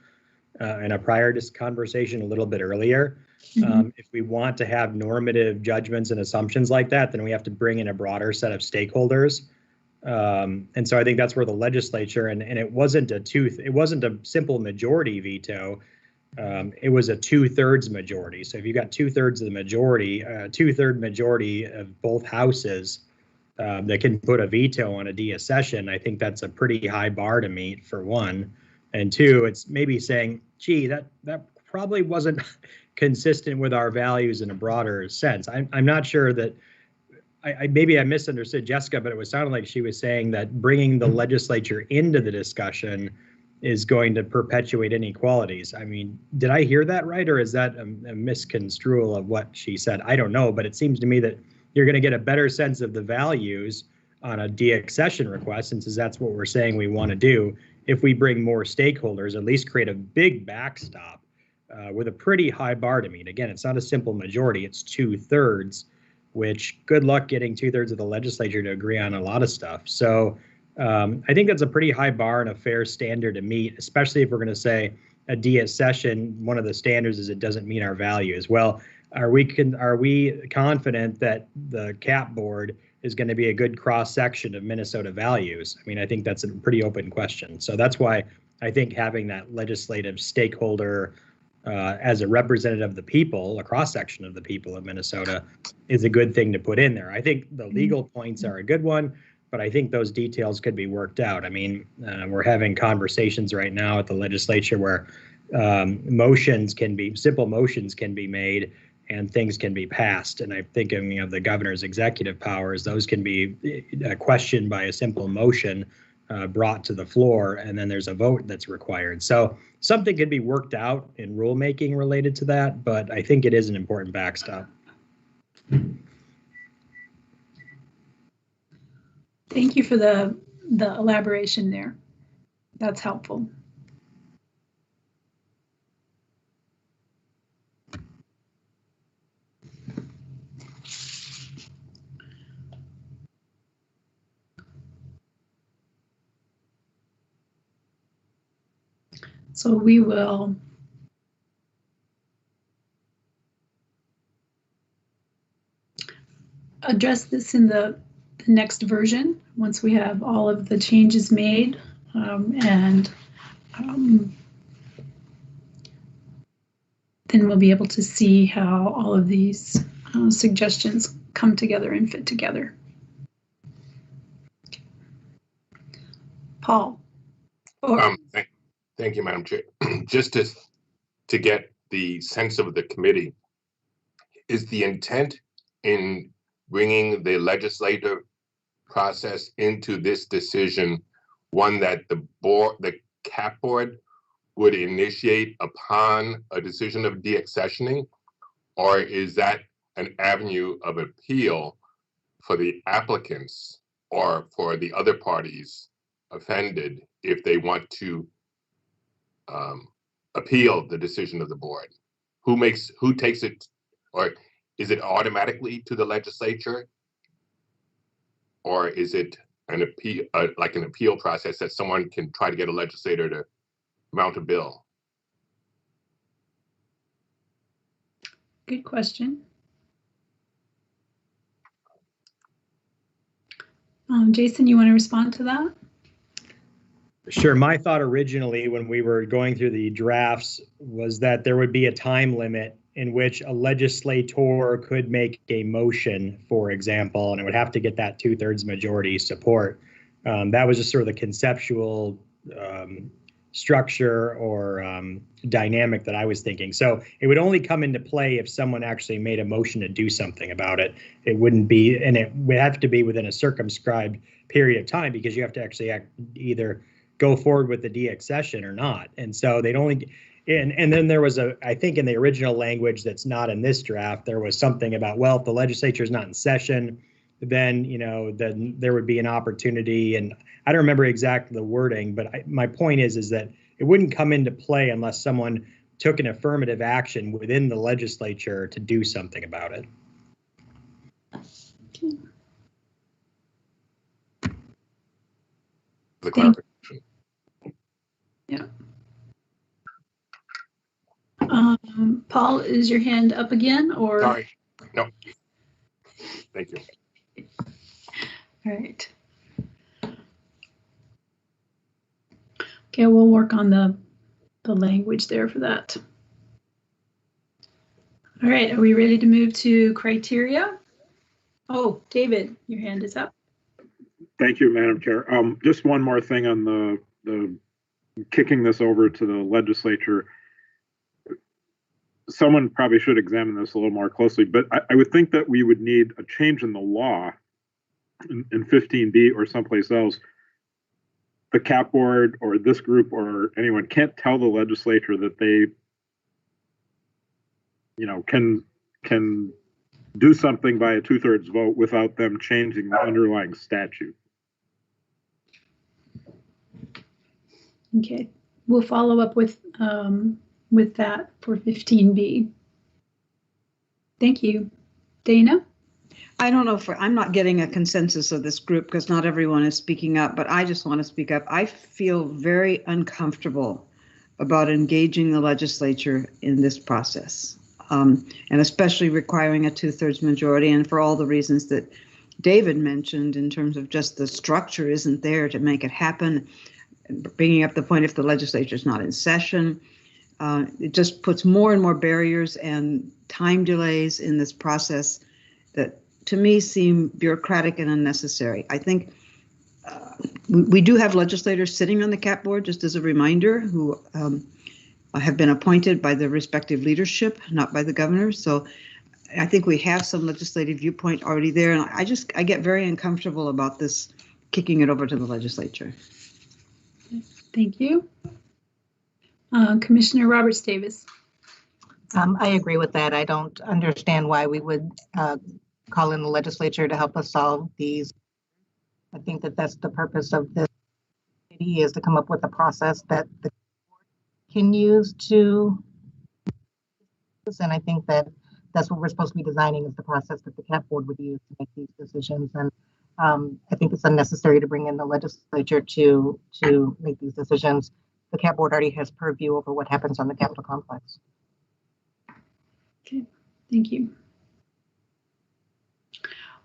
in a prior conversation a little bit earlier. If we want to have normative judgments and assumptions like that, then we have to bring in a broader set of stakeholders. And so I think that's where the legislature, and it wasn't a simple majority veto. It was a 2/3 majority. So if you got 2/3 of the majority, 2/3 majority of both houses that can put a veto on a de-accession, I think that's a pretty high bar to meet, for one. And two, it's maybe saying, gee, that probably wasn't consistent with our values in a broader sense. I'm not sure that, maybe I misunderstood Jessica, but it sounded like she was saying that bringing the legislature into the discussion is going to perpetuate inequalities. I mean, did I hear that right, or is that a misconstrual of what she said? I don't know, but it seems to me that you're going to get a better sense of the values on a de-accession request, since that's what we're saying we want to do, if we bring more stakeholders, at least create a big backstop with a pretty high bar to meet. Again, it's not a simple majority, it's 2/3, which good luck getting 2/3 of the legislature to agree on a lot of stuff. So I think that's a pretty high bar and a fair standard to meet, especially if we're going to say a de-accession, one of the standards is it doesn't meet our values. Well, are we confident that the CAP board is going to be a good cross-section of Minnesota values? I mean, I think that's a pretty open question. So that's why I think having that legislative stakeholder as a representative of the people, a cross-section of the people of Minnesota, is a good thing to put in there. I think the legal points are a good one, but I think those details could be worked out. I mean, we're having conversations right now at the legislature where simple motions can be made and things can be passed. And I'm thinking of the governor's executive powers, those can be questioned by a simple motion brought to the floor, and then there's a vote that's required. So something could be worked out in rulemaking related to that, but I think it is an important backstop.
Thank you for the elaboration there. That's helpful. So we will address this in the next version once we have all of the changes made, and then we'll be able to see how all of these suggestions come together and fit together. Paul.
Thank you, Madam Chair. Just to get the sense of the committee, is the intent in bringing the legislative process into this decision one that the CAP board would initiate upon a decision of de-accessioning, or is that an avenue of appeal for the applicants or for the other parties offended if they want to appeal the decision of the board? Who takes it, or is it automatically to the legislature, or is it an appeal, like an appeal process that someone can try to get a legislator to mount a bill?
Good question. Jason, you want to respond to that?
Sure. My thought originally when we were going through the drafts was that there would be a time limit in which a legislator could make a motion, for example, and it would have to get that 2/3 majority support. That was just sort of the conceptual structure or dynamic that I was thinking. So it would only come into play if someone actually made a motion to do something about it. It wouldn't be, and it would have to be within a circumscribed period of time, because you have to actually either go forward with the de-accession or not. And so they'd only, and then there was I think in the original language that's not in this draft, there was something about, well, if the legislature is not in session, then, then there would be an opportunity. And I don't remember exactly the wording, but my point is that it wouldn't come into play unless someone took an affirmative action within the legislature to do something about it.
The clarification.
Yeah. Paul, is your hand up again, or?
Sorry, no. Thank you.
All right. Okay, we'll work on the language there for that. All right, are we ready to move to criteria? Oh, David, your hand is up.
Thank you, Madam Chair. Just one more thing on the kicking this over to the legislature. Someone probably should examine this a little more closely, but I would think that we would need a change in the law in 15B or someplace else. The CAP board or this group or anyone can't tell the legislature that they, can do something by a 2/3 vote without them changing the underlying statute.
Okay, we'll follow up with that for 15B. Thank you. Dana?
I don't know I'm not getting a consensus of this group because not everyone is speaking up, but I just want to speak up. I feel very uncomfortable about engaging the legislature in this process, and especially requiring a 2/3 majority, and for all the reasons that David mentioned in terms of just the structure isn't there to make it happen. Bringing up the point, if the legislature is not in session, it just puts more and more barriers and time delays in this process that to me seem bureaucratic and unnecessary. I think we do have legislators sitting on the CAP board, just as a reminder, who have been appointed by the respective leadership, not by the governor. So I think we have some legislative viewpoint already there. And I get very uncomfortable about this kicking it over to the legislature.
Thank you. Commissioner Roberts Davis.
I agree with that. I don't understand why we would call in the legislature to help us solve these. I think that that's the purpose of this committee, is to come up with a process that the board can use to, and I think that that's what we're supposed to be designing, is the process that the CAP board would use to make these decisions. And I think it's unnecessary to bring in the legislature to make these decisions. The CAP board already has purview over what happens on the Capitol complex.
Okay, thank you.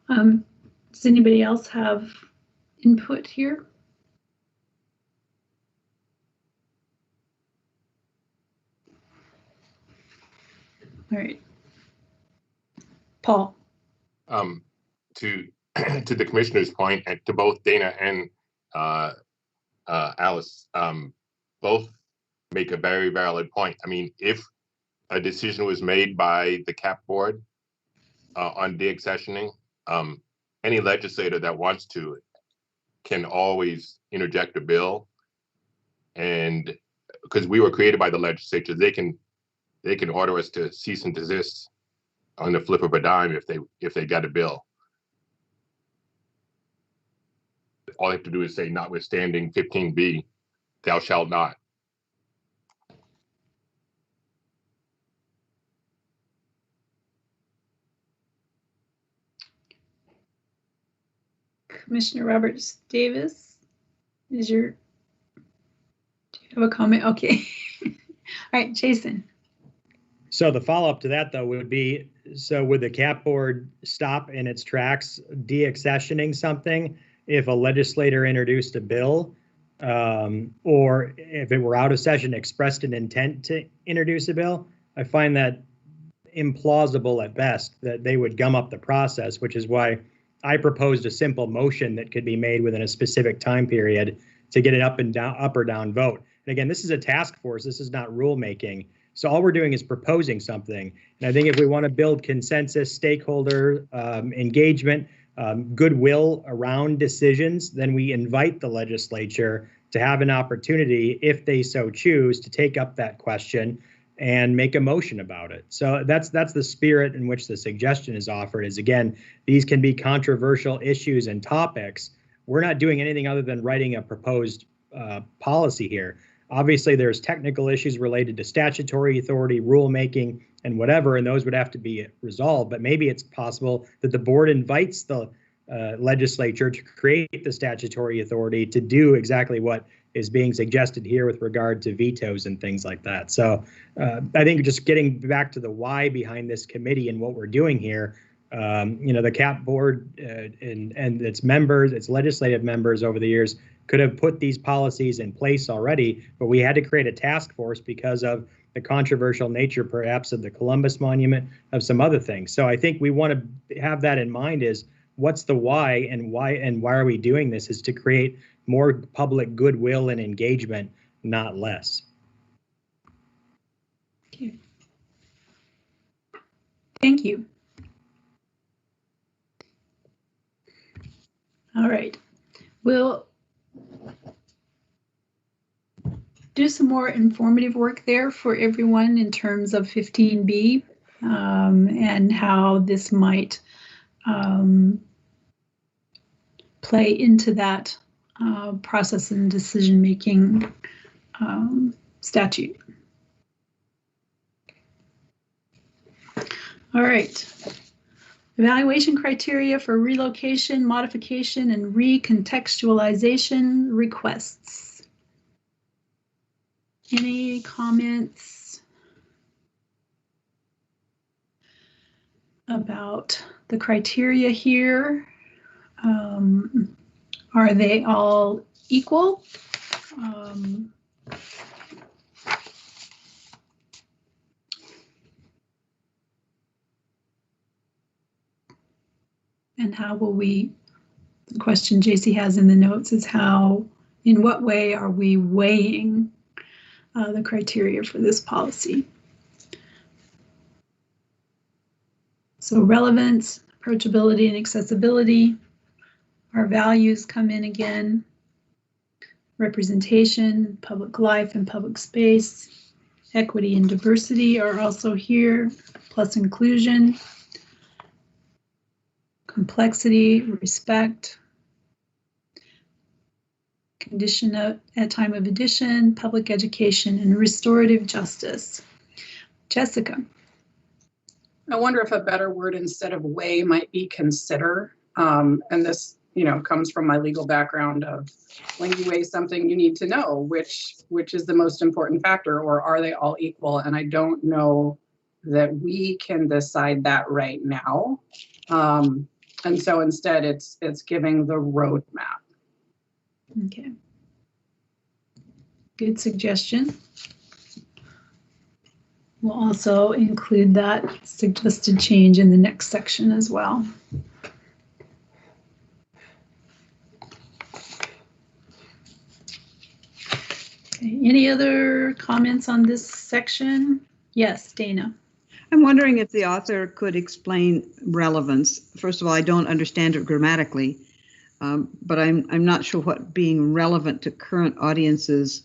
Does anybody else have input here? All right. Paul.
To to the commissioner's point, and to both Dana and Alice, both make a very valid point. I mean, if a decision was made by the CAP board on de-accessioning, any legislator that wants to can always interject a bill, and because we were created by the legislature, they can order us to cease and desist on the flip of a dime if they got a bill. All they have to do is say, notwithstanding 15B, thou shalt not.
Commissioner Roberts Davis, do you have a comment? Okay. All right, Jason.
So the follow-up to that, though, would be, so would the CAP board stop in its tracks de-accessioning something if a legislator introduced a bill, or if it were out of session, expressed an intent to introduce a bill? I find that implausible at best, that they would gum up the process, which is why I proposed a simple motion that could be made within a specific time period to get an up or down vote. And again, this is a task force. This is not rulemaking. So all we're doing is proposing something. And I think if we want to build consensus, stakeholder engagement, goodwill around decisions, then we invite the legislature to have an opportunity, if they so choose, to take up that question and make a motion about it. So that's the spirit in which the suggestion is offered, is, again, these can be controversial issues and topics. We're not doing anything other than writing a proposed policy here. Obviously, there's technical issues related to statutory authority, rulemaking, and whatever, and those would have to be resolved. But maybe it's possible that the board invites the legislature to create the statutory authority to do exactly what is being suggested here with regard to vetoes and things like that. So I think just getting back to the why behind this committee and what we're doing here, the CAP board and its members, its legislative members over the years could have put these policies in place already, but we had to create a task force because of the controversial nature, perhaps, of the Columbus Monument, of some other things. So I think we want to have that in mind, is what's the why, and why are we doing this, is to create more public goodwill and engagement, not less.
Okay. Thank you. All right. We'll do some more informative work there for everyone in terms of 15B and how this might play into that process and decision-making statute. All right. Evaluation criteria for relocation, modification, and recontextualization requests. Any comments about the criteria here? Are they all equal? And how will we, the question JC has in the notes is in what way are we weighing the criteria for this policy? So relevance, approachability, and accessibility. Our values come in again. Representation, public life and public space. Equity and diversity are also here, plus inclusion. Complexity, respect. Condition at time of addition, public education, and restorative justice. Jessica.
I wonder if a better word instead of weigh might be consider. And this, comes from my legal background of when you weigh something, you need to know which is the most important factor, or are they all equal? And I don't know that we can decide that right now. And so instead it's giving the roadmap.
Okay. Good suggestion. We'll also include that suggested change in the next section as well. Okay, any other comments on this section? Yes, Dana.
I'm wondering if the author could explain relevance. First of all, I don't understand it grammatically, but I'm not sure what being relevant to current audiences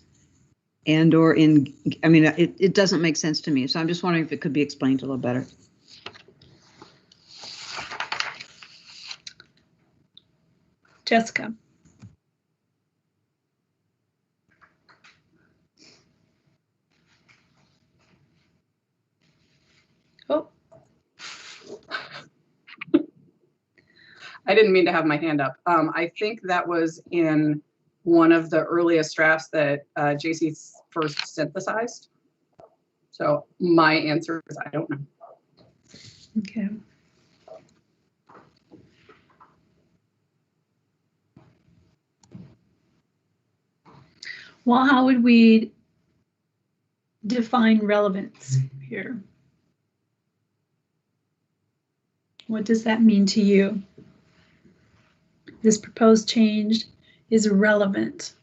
and or in, I mean, it doesn't make sense to me. So I'm just wondering if it could be explained a little better.
Jessica. Oh.
I didn't mean to have my hand up. I think that was in one of the earliest drafts that JC first synthesized. So my answer is I don't know.
Okay. Well, how would we define relevance here? What does that mean to you? This proposed change is relevant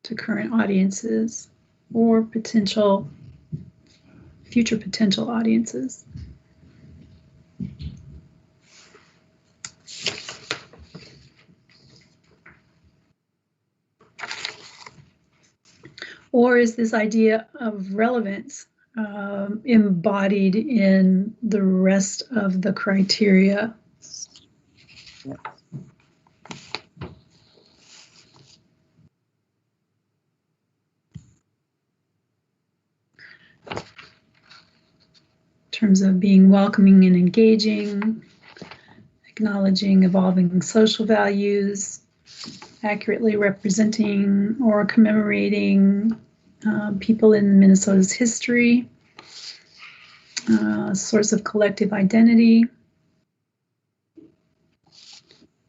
to current audiences or future potential audiences. Or is this idea of relevance embodied in the rest of the criteria? In terms of being welcoming and engaging, acknowledging evolving social values, accurately representing or commemorating people in Minnesota's history, source of collective identity,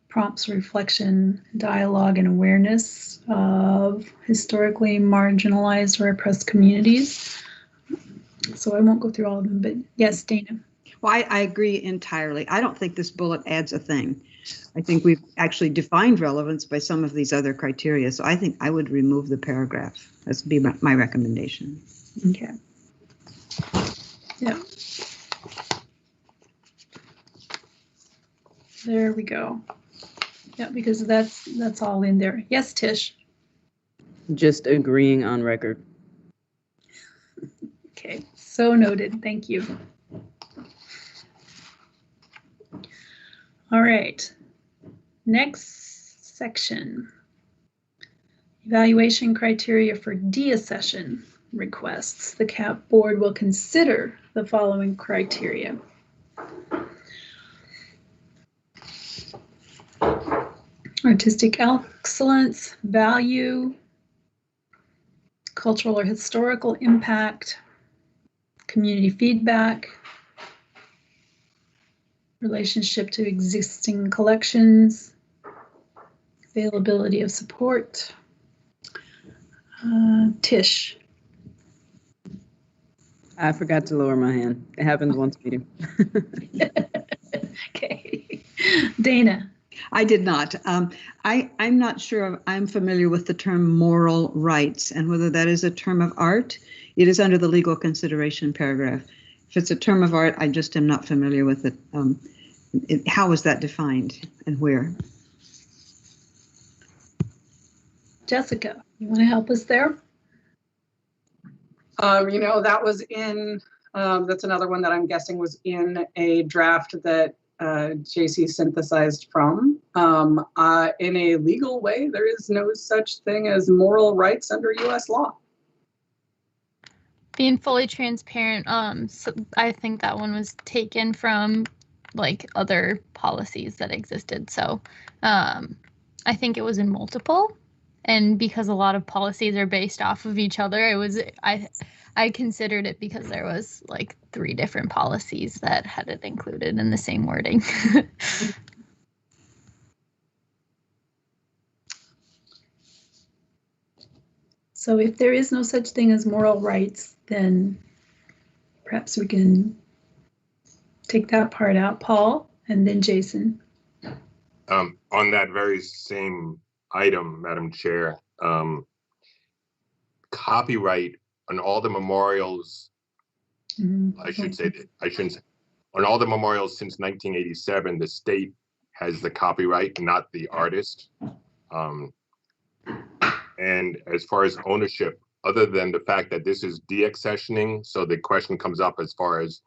prompts reflection, dialogue, and awareness of historically marginalized or oppressed communities. So I won't go through all of them, but yes, Dana.
Well, I agree entirely. I don't think this bullet adds a thing. I think we've actually defined relevance by some of these other criteria. So I think I would remove the paragraph. That's be my recommendation.
Okay. Yeah. There we go. Yeah, because that's all in there. Yes, Tish.
Just agreeing on record.
Okay, so noted. Thank you. All right. Next section. Evaluation criteria for de-accession requests. The CAP board will consider the following criteria. Artistic excellence, value, cultural or historical impact, community feedback, relationship to existing collections, availability of support. Tish.
I forgot to lower my hand. It happens once meeting.
Okay. Dana.
I did not. I'm not sure I'm familiar with the term moral rights and whether that is a term of art. It is under the legal consideration paragraph. If it's a term of art, I just am not familiar with it. How is that defined and where?
Jessica, you want to help us there?
That was in, that's another one that I'm guessing was in a draft that JC synthesized from. In a legal way, there is no such thing as moral rights under US law.
Being fully transparent, so I think that one was taken from like other policies that existed. So I think it was in multiple. And because a lot of policies are based off of each other, it was I considered it because there was like 3 different policies that had it included in the same wording.
So if there is no such thing as moral rights, then perhaps we can take that part out. Paul, and then Jason.
On that very same item, Madam Chair, copyright on all the memorials, I shouldn't say, on all the memorials since 1987, the state has the copyright, not the artist. And as far as ownership, other than the fact that this is de-accessioning, so the question comes up as far as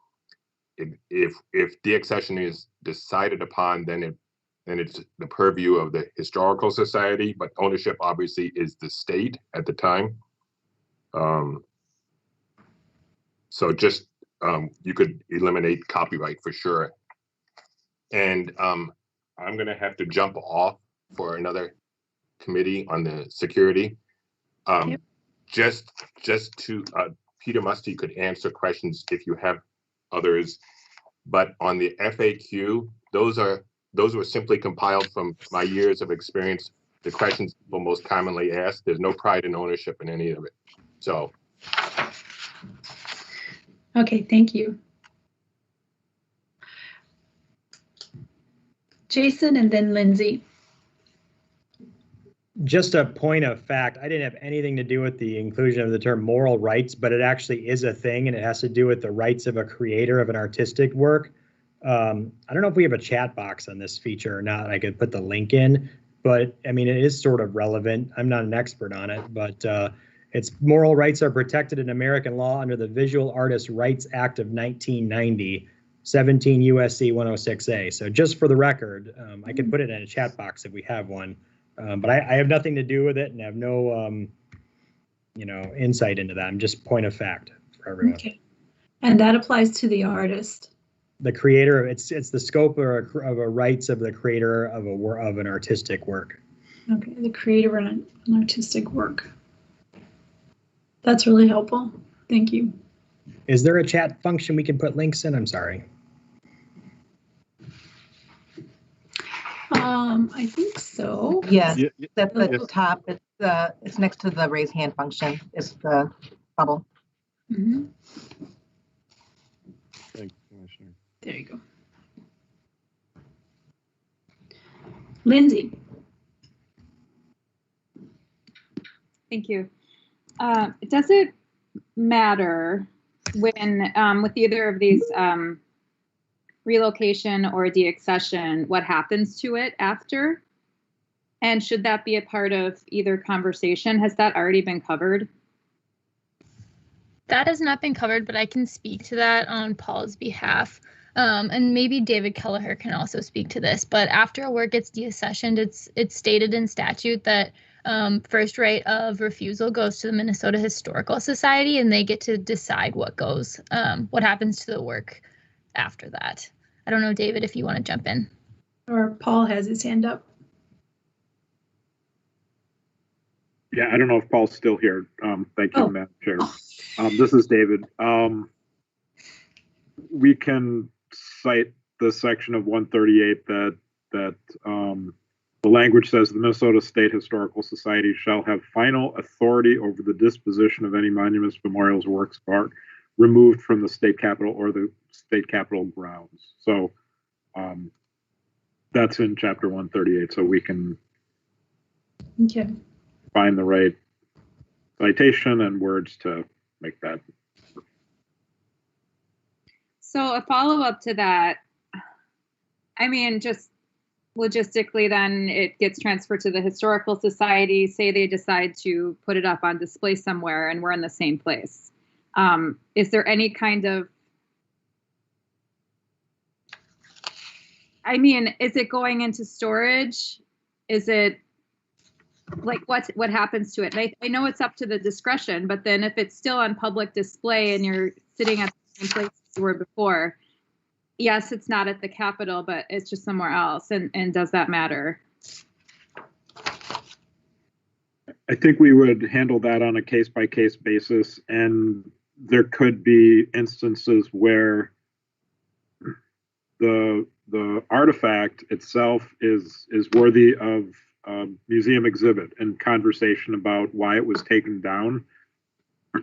if de-accession is decided upon, then it's the purview of the Historical Society, but ownership obviously is the state at the time. So just you could eliminate copyright for sure. And I'm gonna have to jump off for another committee on the security.
Yep.
Just to Peter Musty could answer questions if you have others, but on the FAQ, those were simply compiled from my years of experience. The questions people most commonly asked. There's no pride in ownership in any of it. So.
Okay, thank you. Jason and then Lindsay.
Just a point of fact, I didn't have anything to do with the inclusion of the term moral rights, but it actually is a thing, and it has to do with the rights of a creator of an artistic work. I don't know if we have a chat box on this feature or not. I could put the link in, but I mean, it is sort of relevant. I'm not an expert on it, but its moral rights are protected in American law under the Visual Artists' Rights Act of 1990, 17 USC 106A. So just for the record, I could put it in a chat box if we have one. But I have nothing to do with it and have no, insight into that. I'm just point of fact for everyone.
Okay, and that applies to the artist.
The creator, it's the scope of a rights of the creator of an artistic work.
Okay, the creator of an artistic work. That's really helpful. Thank you.
Is there a chat function we can put links in? I'm sorry.
I think so.
Yes,
Yeah,
at the
yes.
top, it's next to the raise hand function. It's the bubble.
Mm-hmm.
Thank you, Commissioner.
There you go. Lindsay.
Thank you. Does it matter when with either of these relocation or de-accession what happens to it after? And should that be a part of either conversation? Has that already been covered?
That has not been covered, but I can speak to that on Paul's behalf. And maybe David Kelleher can also speak to this. But after a work gets de-accessioned, it's stated in statute that first right of refusal goes to the Minnesota Historical Society, and they get to decide what happens to the work after that. I don't know, David, if you want to jump in.
Or Paul has his hand up.
Yeah, I don't know if Paul's still here. Thank you,
Oh.
Madam Chair. This is David. We can cite the section of 138 that the language says the Minnesota State Historical Society shall have final authority over the disposition of any monuments, memorials, or works of art removed from the state capitol or the state capitol grounds. So that's in chapter 138. So we can
Okay.
find the right citation and words to make that.
So a follow-up to that, I mean, just logistically, then it gets transferred to the Historical Society. Say they decide to put it up on display somewhere and we're in the same place. Is there any kind of, I mean, is it going into storage? Is it like what happens to it? I know it's up to the discretion, but then if it's still on public display and you're sitting at the same place you were before, yes, it's not at the Capitol, but it's just somewhere else. And does that matter?
I think we would handle that on a case-by-case basis, and there could be instances where the artifact itself is worthy of museum exhibit and conversation about why it was taken down.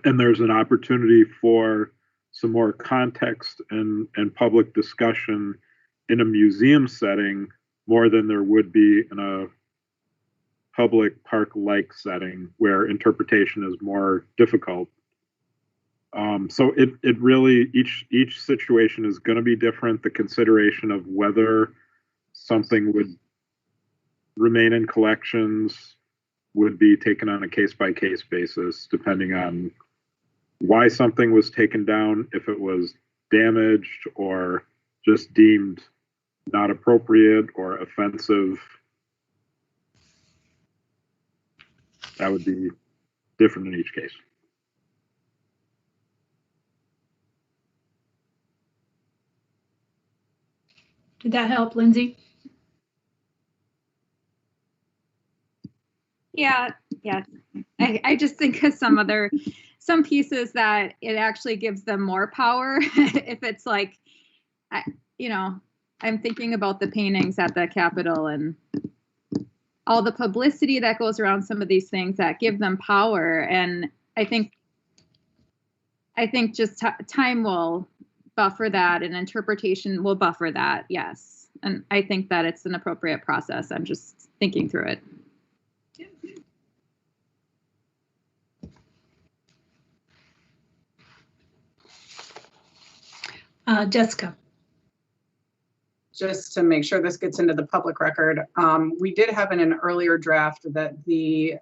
And there's an opportunity for some more context and public discussion in a museum setting more than there would be in a public park-like setting where interpretation is more difficult. So it really, each situation is going to be different. The consideration of whether something would remain in collections would be taken on a case-by-case basis, depending on why something was taken down, if it was damaged or just deemed not appropriate or offensive. That would be different in each case.
Did that help, Lindsay?
Yeah. I just think of some pieces that it actually gives them more power. If it's like, I'm thinking about the paintings at the Capitol and all the publicity that goes around some of these things that give them power. And I think just time will buffer that, and interpretation will buffer that. Yes. And I think that it's an appropriate process. I'm just thinking through it.
Jessica.
Just to make sure this gets into the public record, we did have in an earlier draft that the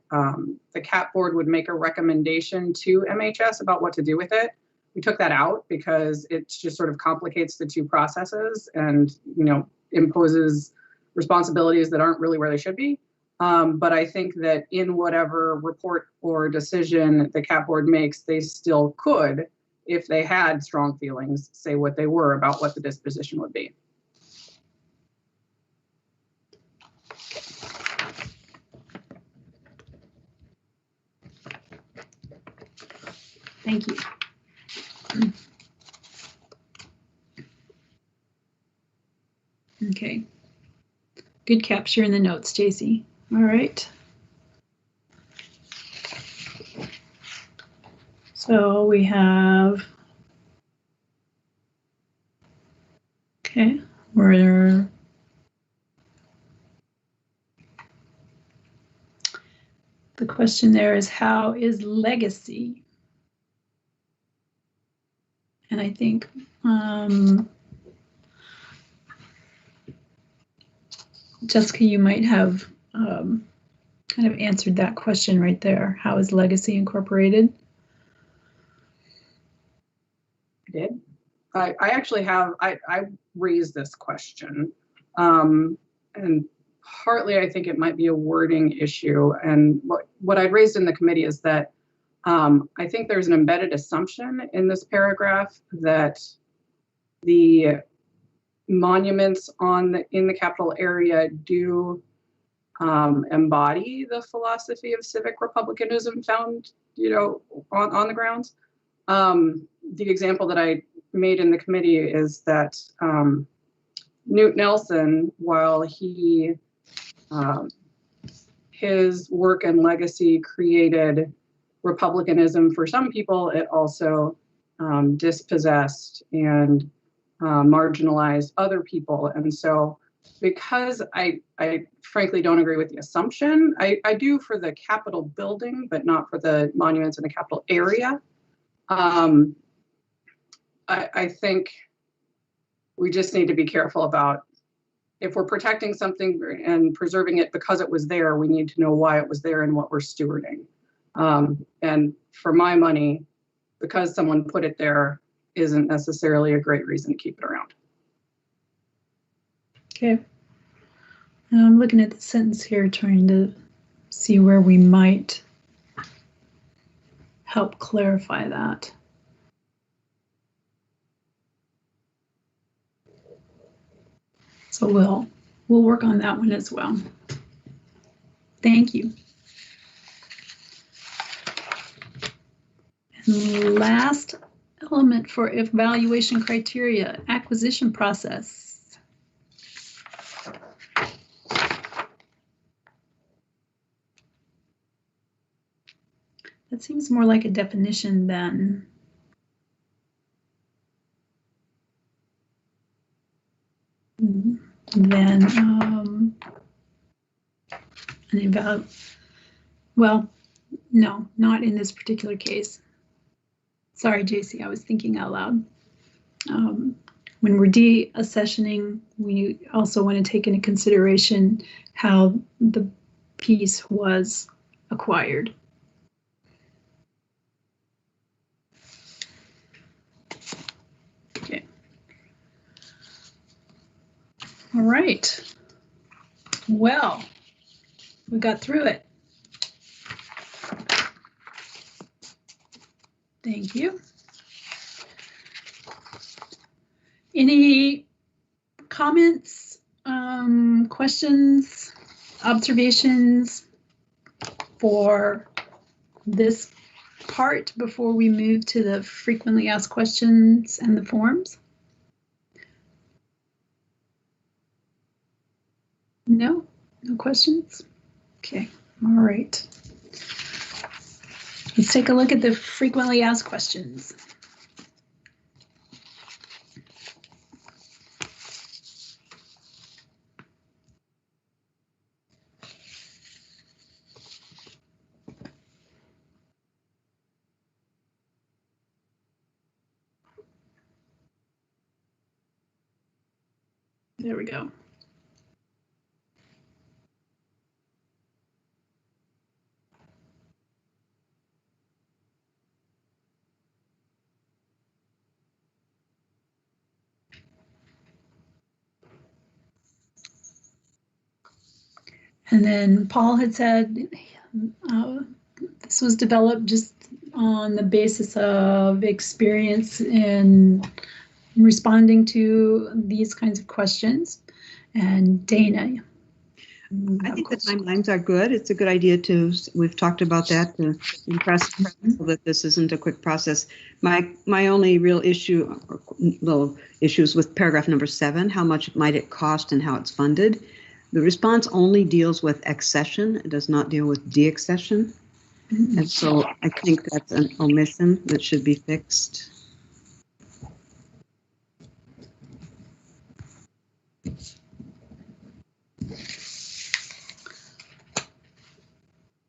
CAP board would make a recommendation to MHS about what to do with it. We took that out because it just sort of complicates the two processes and, imposes responsibilities that aren't really where they should be. But I think that in whatever report or decision the CAP board makes, they still could, if they had strong feelings, say what they were about what the disposition would be.
Thank you. Okay. Good capture in the notes, Stacy. All right. So we have, okay, the question there is, how is legacy? And I think Jessica, you might have kind of answered that question right there. How is legacy incorporated?
I did. I actually have, I raised this question, and partly I think it might be a wording issue. And what I raised in the committee is that I think there's an embedded assumption in this paragraph that the monuments in the capital area do embody the philosophy of civic republicanism found, on the grounds. The example that I made in the committee is that Newt Nelson, while his work and legacy created republicanism for some people, it also dispossessed and marginalized other people. And so because I frankly don't agree with the assumption, I do for the Capitol building, but not for the monuments in the Capitol area. I think we just need to be careful about, if we're protecting something and preserving it because it was there, we need to know why it was there and what we're stewarding. And for my money, because someone put it there isn't necessarily a great reason to keep it around.
Okay. I'm looking at the sentence here, trying to see where we might help clarify that. So we'll work on that one as well. Thank you. And last element for evaluation criteria, acquisition process. That seems more like a definition than well, no, not in this particular case. Sorry, JC, I was thinking out loud. When we're de-accessioning, we also want to take into consideration how the piece was acquired. Okay. All right. Well, we got through it. Thank you. Any comments, questions, observations for this part before we move to the frequently asked questions and the forms? No? No questions? Okay, all right. Let's take a look at the frequently asked questions. There we go. And then Paul had said this was developed just on the basis of experience in responding to these kinds of questions. And Dana.
I think the timelines are good. It's a good idea to, we've talked about that, to impress people that this isn't a quick process. My only real issue, or little issues with paragraph number 7, how much might it cost and how it's funded. The response only deals with accession. It does not deal with de-accession. And so I think that's an omission that should be fixed.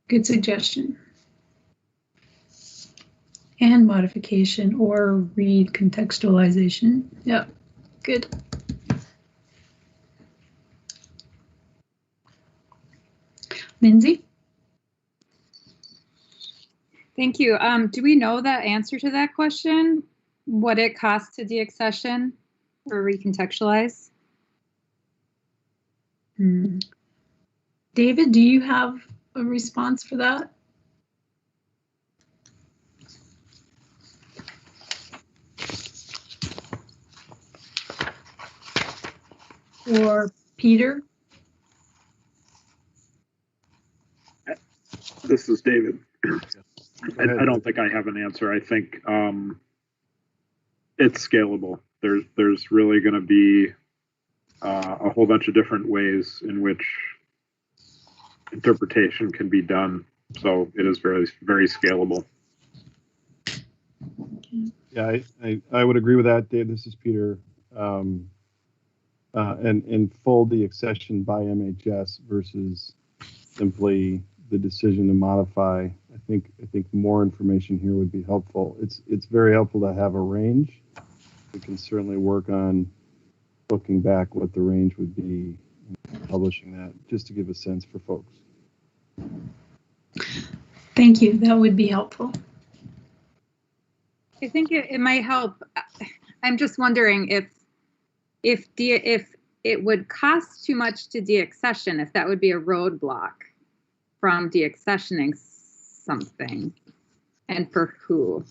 Good suggestion. And modification or read contextualization. Yep, good. Lindsay?
Thank you. Do we know the answer to that question? What it costs to de-accession or recontextualize?
David, do you have a response for that? Or Peter?
This is David. I don't think I have an answer. I think it's scalable. There's really going to be a whole bunch of different ways in which interpretation can be done. So it is very, very scalable.
Yeah, I would agree with that, Dave. This is Peter. And full de-accession by MHS versus simply the decision to modify. I think more information here would be helpful. It's very helpful to have a range. We can certainly work on looking back what the range would be, and publishing that just to give a sense for folks.
Thank you. That would be helpful.
I think it might help. I'm just wondering if it would cost too much to de-accession, if that would be a roadblock from de-accessioning something, and for who.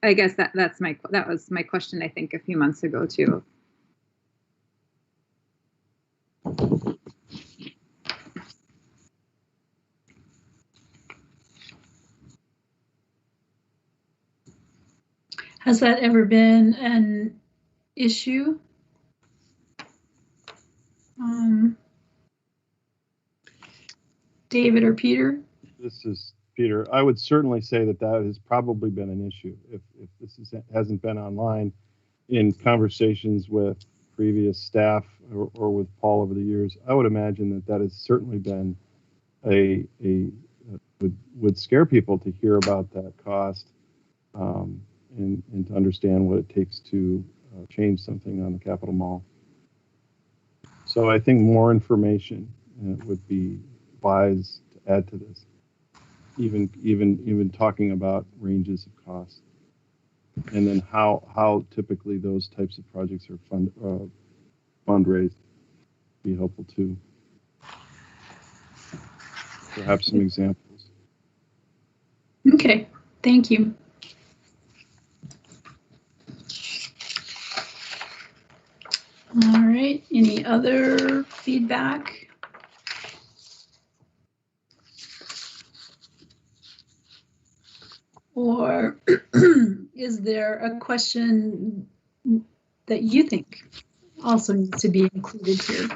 I guess that was my question, I think, a few months ago too.
Has that ever been an issue? David or Peter?
This is Peter. I would certainly say that that has probably been an issue. If this hasn't been online, in conversations with previous staff or with Paul over the years, I would imagine that that has certainly been would scare people to hear about that cost, and to understand what it takes to change something on the Capitol Mall. So I think more information would be wise to add to this. Even talking about ranges of cost, and then how typically those types of projects are fundraised, be helpful too. Perhaps some examples.
Okay, thank you. All right, any other feedback? Or is there a question that you think also needs to be included here?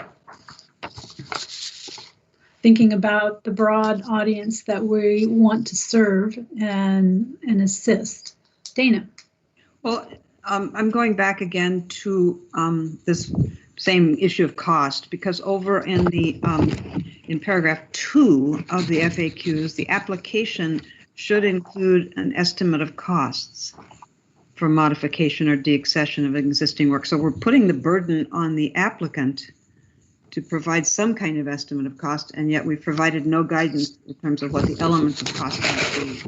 Thinking about the broad audience that we want to serve and assist. Dana.
Well, I'm going back again to this same issue of cost, because over in the in paragraph 2 of the FAQs, the application should include an estimate of costs for modification or de-accession of existing work. So we're putting the burden on the applicant to provide some kind of estimate of cost, and yet we've provided no guidance in terms of what the elements of cost might be.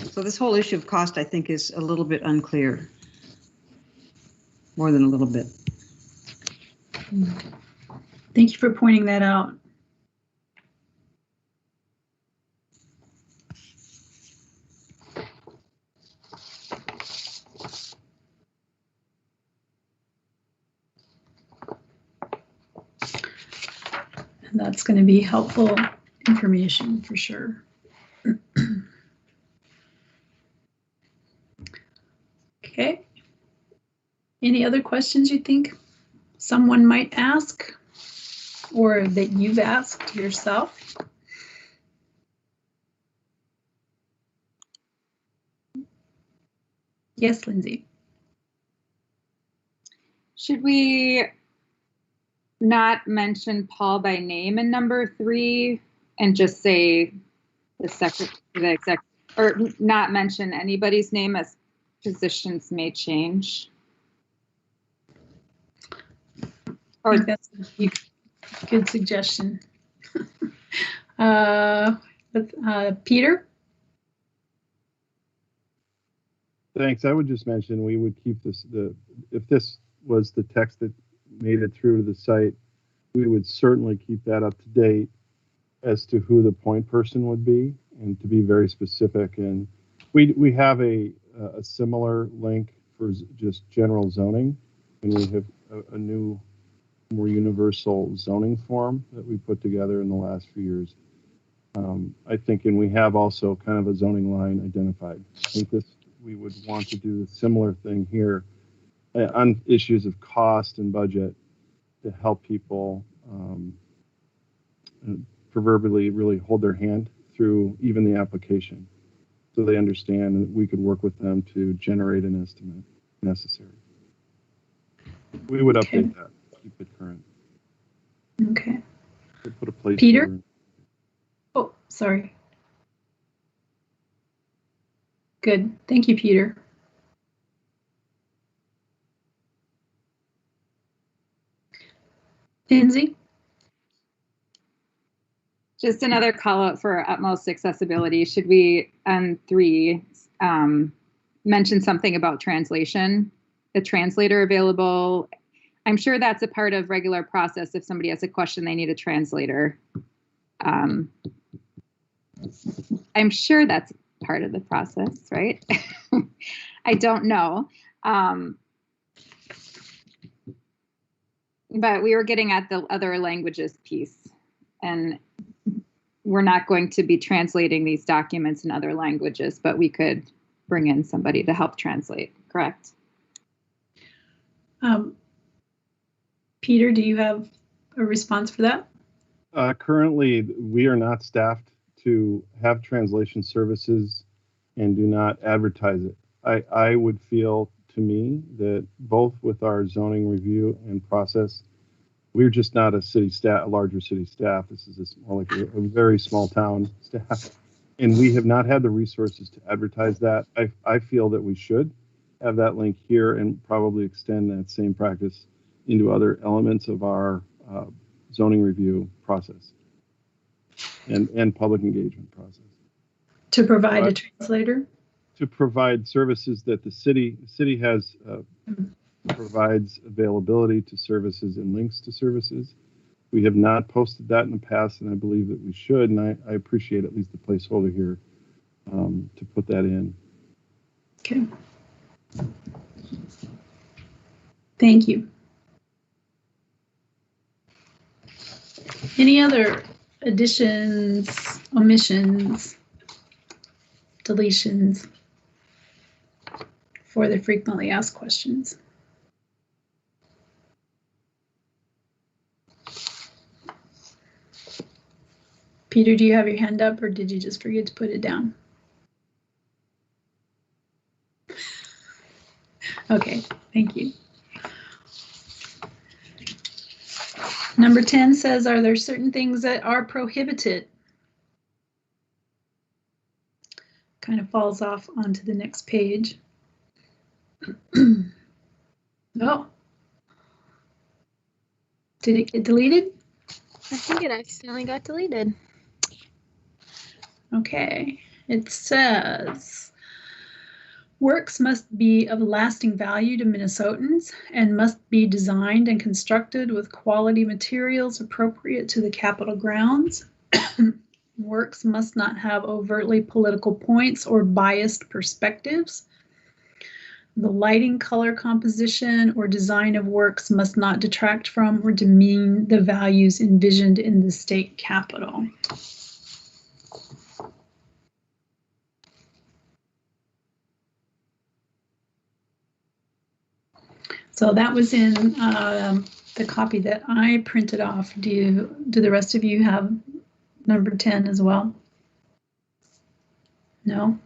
So this whole issue of cost, I think, is a little bit unclear. More than a little bit.
Thank you for pointing that out. And that's going to be helpful information for sure. Okay. Any other questions you think someone might ask or that you've asked yourself? Yes, Lindsay.
Should we not mention Paul by name in number 3 and just say the exec, or not mention anybody's name as positions may change? Or
that's a good suggestion. Peter?
Thanks. I would just mention we would keep this, if this was the text that made it through to the site, we would certainly keep that up to date as to who the point person would be, and to be very specific. And we have a similar link for just general zoning, and we have a new, more universal zoning form that we put together in the last few years. I think, and we have also kind of a zoning line identified. I think we would want to do a similar thing here on issues of cost and budget to help people proverbially really hold their hand through even the application, so they understand that we could work with them to generate an estimate necessary. We would update that, keep it current.
Okay.
We'll put a place.
Peter? Oh, sorry. Good. Thank you, Peter. Lindsay?
Just another call out for utmost accessibility. Should we, on 3, mention something about translation? The translator available. I'm sure that's a part of regular process. If somebody has a question, they need a translator. I'm sure that's part of the process, right? I don't know. But we were getting at the other languages piece, and we're not going to be translating these documents in other languages, but we could bring in somebody to help translate, correct?
Peter, do you have a response for that?
Currently, we are not staffed to have translation services and do not advertise it. I would feel, to me, that both with our zoning review and process, we're just not a city staff, a larger city staff. This is more like a very small town staff. And we have not had the resources to advertise that. I feel that we should have that link here and probably extend that same practice into other elements of our zoning review process and public engagement process.
To provide a translator?
To provide services that the city has provides availability to services and links to services. We have not posted that in the past, and I believe that we should, and I appreciate at least the placeholder here to put that in.
Okay. Thank you. Any other additions, omissions, deletions for the frequently asked questions? Peter, do you have your hand up or did you just forget to put it down? Okay, thank you. Number 10 says, are there certain things that are prohibited? Kind of falls off onto the next page. Oh. Did it get deleted?
I think it accidentally got deleted.
Okay, it says, works must be of lasting value to Minnesotans and must be designed and constructed with quality materials appropriate to the Capitol grounds. Works must not have overtly political points or biased perspectives. The lighting, color composition, or design of works must not detract from or demean the values envisioned in the state capitol. So that was in the copy that I printed off. Do the rest of you have number 10 as well? No?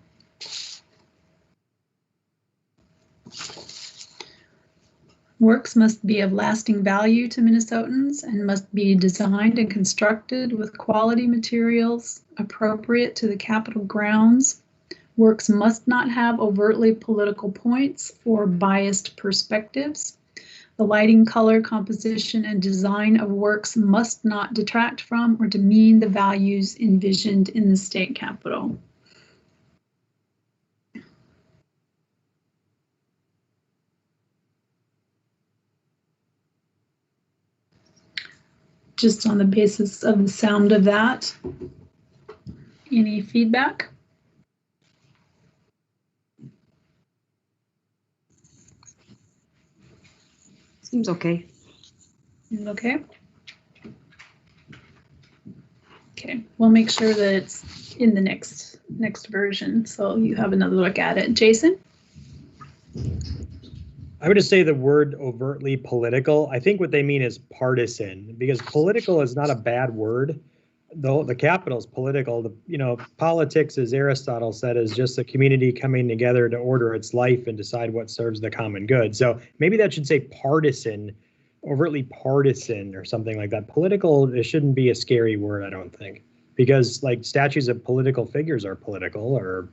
Works must be of lasting value to Minnesotans and must be designed and constructed with quality materials appropriate to the Capitol grounds. Works must not have overtly political points or biased perspectives. The lighting, color, composition, and design of works must not detract from or demean the values envisioned in the state capitol. Just on the basis of the sound of that, any feedback?
Seems okay.
Okay. Okay, we'll make sure that it's in the next version, so you have another look at it. Jason?
I would just say the word overtly political. I think what they mean is partisan, because political is not a bad word. Though the capital is political, politics, as Aristotle said, is just a community coming together to order its life and decide what serves the common good. So maybe that should say partisan, overtly partisan or something like that. Political, it shouldn't be a scary word, I don't think, because like statues of political figures are political, or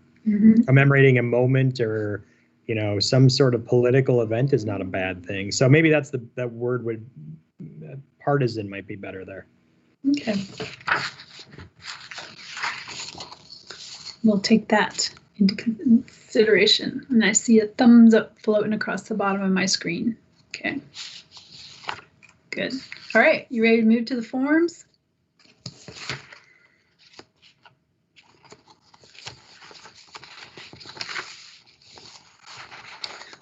commemorating a moment, or some sort of political event is not a bad thing. So maybe that's that word would, partisan might be better there.
Okay. We'll take that into consideration. And I see a thumbs up floating across the bottom of my screen. Okay. Good. All right, you ready to move to the forms?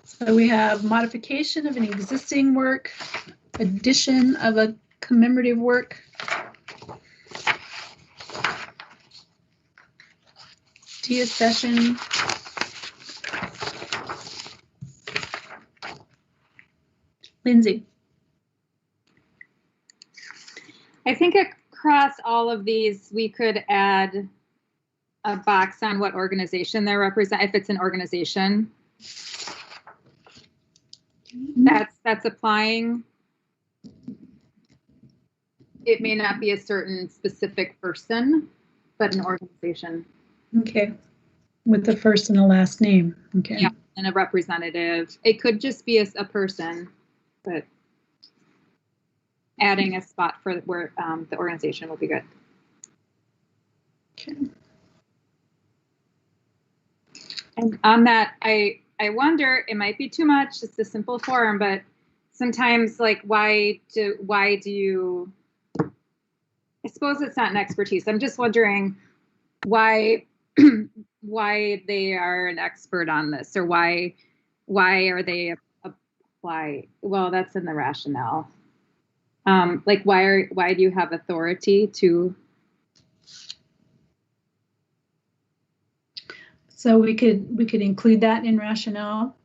So we have modification of an existing work, addition of a commemorative work, De-Assession, Lindsay.
I think a across all of these, we could add a box on what organization they represent, if it's an organization. That's applying. It may not be a certain specific person, but an organization.
Okay. With the first and the last name. Okay.
Yeah, and a representative. It could just be a person, but adding a spot for where the organization will be good.
Okay.
And on that, I wonder, it might be too much, it's a simple form, but sometimes like why do you, I suppose it's not an expertise. I'm just wondering why why they are an expert on this, or why are they apply? Well, that's in the rationale. Like why do you have authority to?
So we could include that in rationale.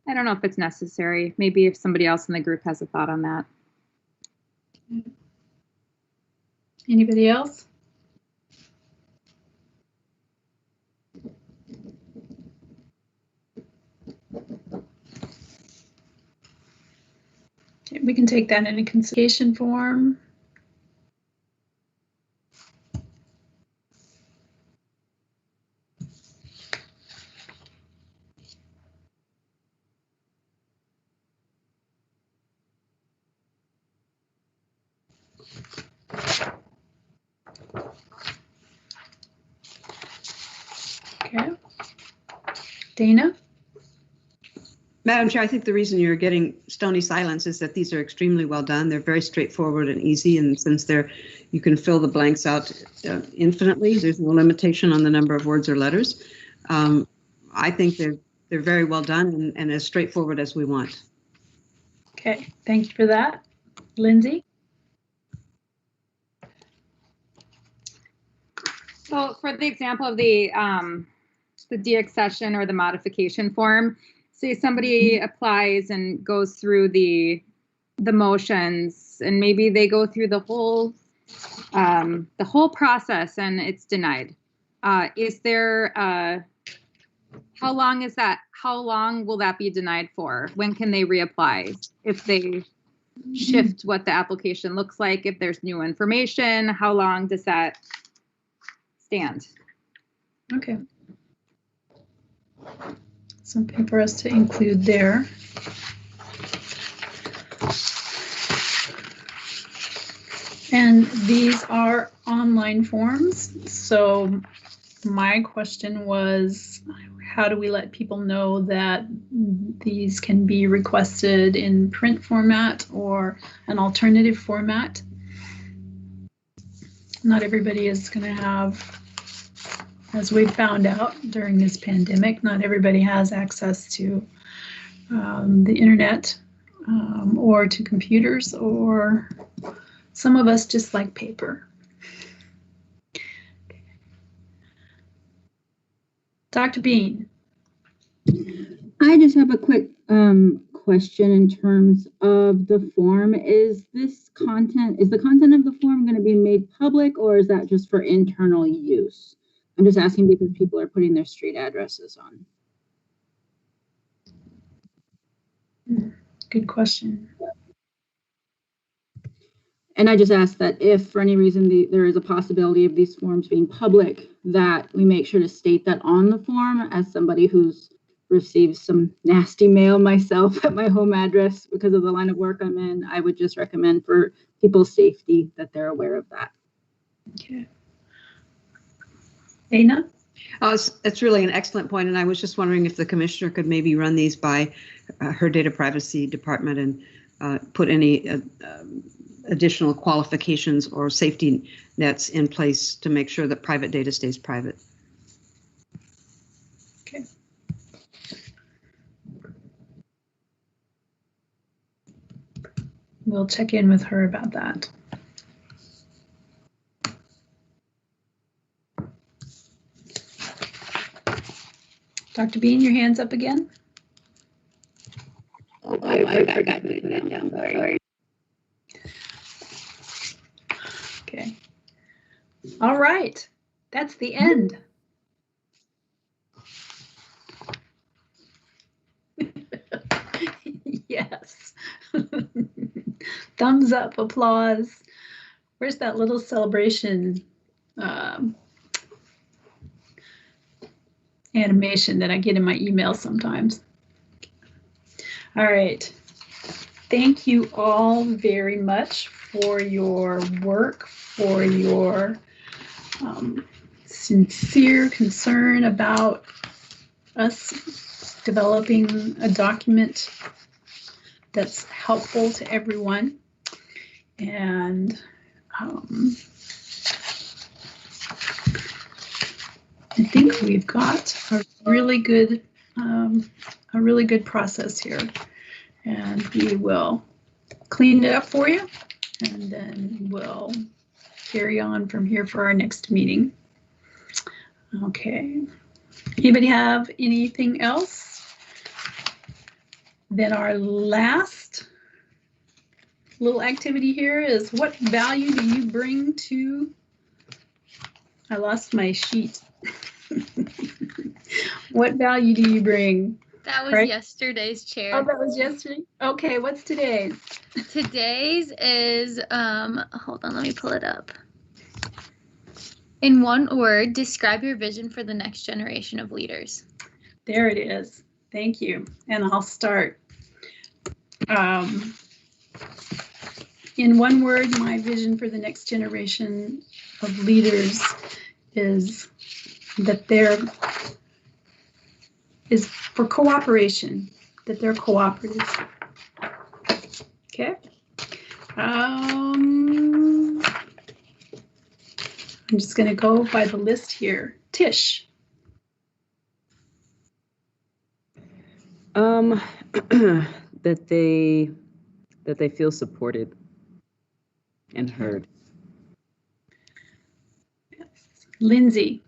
I don't know if it's necessary. Maybe if somebody else in the group has a thought on that.
Anybody else? Okay, we can take that in a consideration form. Okay. Dana?
Madam Chair, I think the reason you're getting stony silence is that these are extremely well done. They're very straightforward and easy, and since you can fill the blanks out infinitely, there's no limitation on the number of words or letters. I think they're very well done and as straightforward as we want.
Okay, thank you for that. Lindsay?
So for the example of the de-accession or the modification form, say somebody applies and goes through the motions, and maybe they go through the whole process and it's denied. Is there how long is that? How long will that be denied for? When can they reapply? If they shift what the application looks like, if there's new information, how long does that stand?
Okay. Something for us to include there. And these are online forms. So my question was, how do we let people know that these can be requested in print format or an alternative format? Not everybody is going to have, as we found out during this pandemic, not everybody has access to the internet or to computers, or some of us just like paper. Dr. Bean.
I just have a quick question in terms of the form. Is the content of the form going to be made public, or is that just for internal use? I'm just asking because people are putting their street addresses on.
Good question.
And I just ask that if for any reason there is a possibility of these forms being public, that we make sure to state that on the form. As somebody who's received some nasty mail myself at my home address because of the line of work I'm in, I would just recommend for people's safety that they're aware of that.
Okay. Dana?
It's really an excellent point, and I was just wondering if the commissioner could maybe run these by her data privacy department and put any additional qualifications or safety nets in place to make sure that private data stays private.
Okay. We'll check in with her about that. Dr. Bean, your hand's up again.
Oh, I forgot to put it down. Sorry.
All right, that's the end. Yes. Thumbs up, applause. Where's that little celebration animation that I get in my email sometimes? All right. Thank you all very much for your work, for your sincere concern about us developing a document that's helpful to everyone. And I think we've got a really good process here, and we will clean it up for you, and then we'll carry on from here for our next meeting. Okay. Anybody have anything else? Then our last little activity here is, what value do you bring to, I lost my sheet. What value do you bring?
That was
Right?
Yesterday's, Chair.
Oh, that was yesterday? Okay, what's today's?
Today's is, hold on, let me pull it up. In one word, describe your vision for the next generation of leaders.
There it is. Thank you. And I'll start. In one word, my vision for the next generation of leaders is that there is for cooperation, that they're cooperative. Okay. I'm just going to go by the list here. Tish.
That they feel supported and heard.
Yes. Lindsay.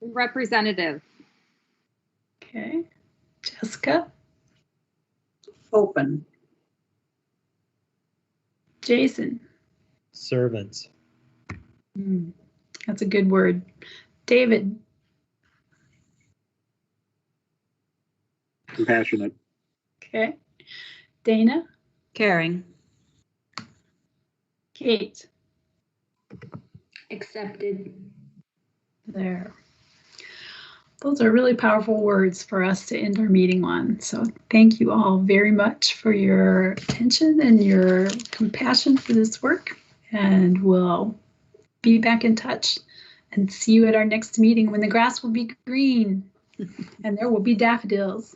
Representative.
Okay. Jessica.
Open.
Jason.
Servants.
That's a good word. David.
Compassionate.
Okay. Dana.
Caring.
Kate.
Accepted.
There. Those are really powerful words for us to end our meeting on. So thank you all very much for your attention and your compassion for this work. And we'll be back in touch and see you at our next meeting when the grass will be green and there will be daffodils.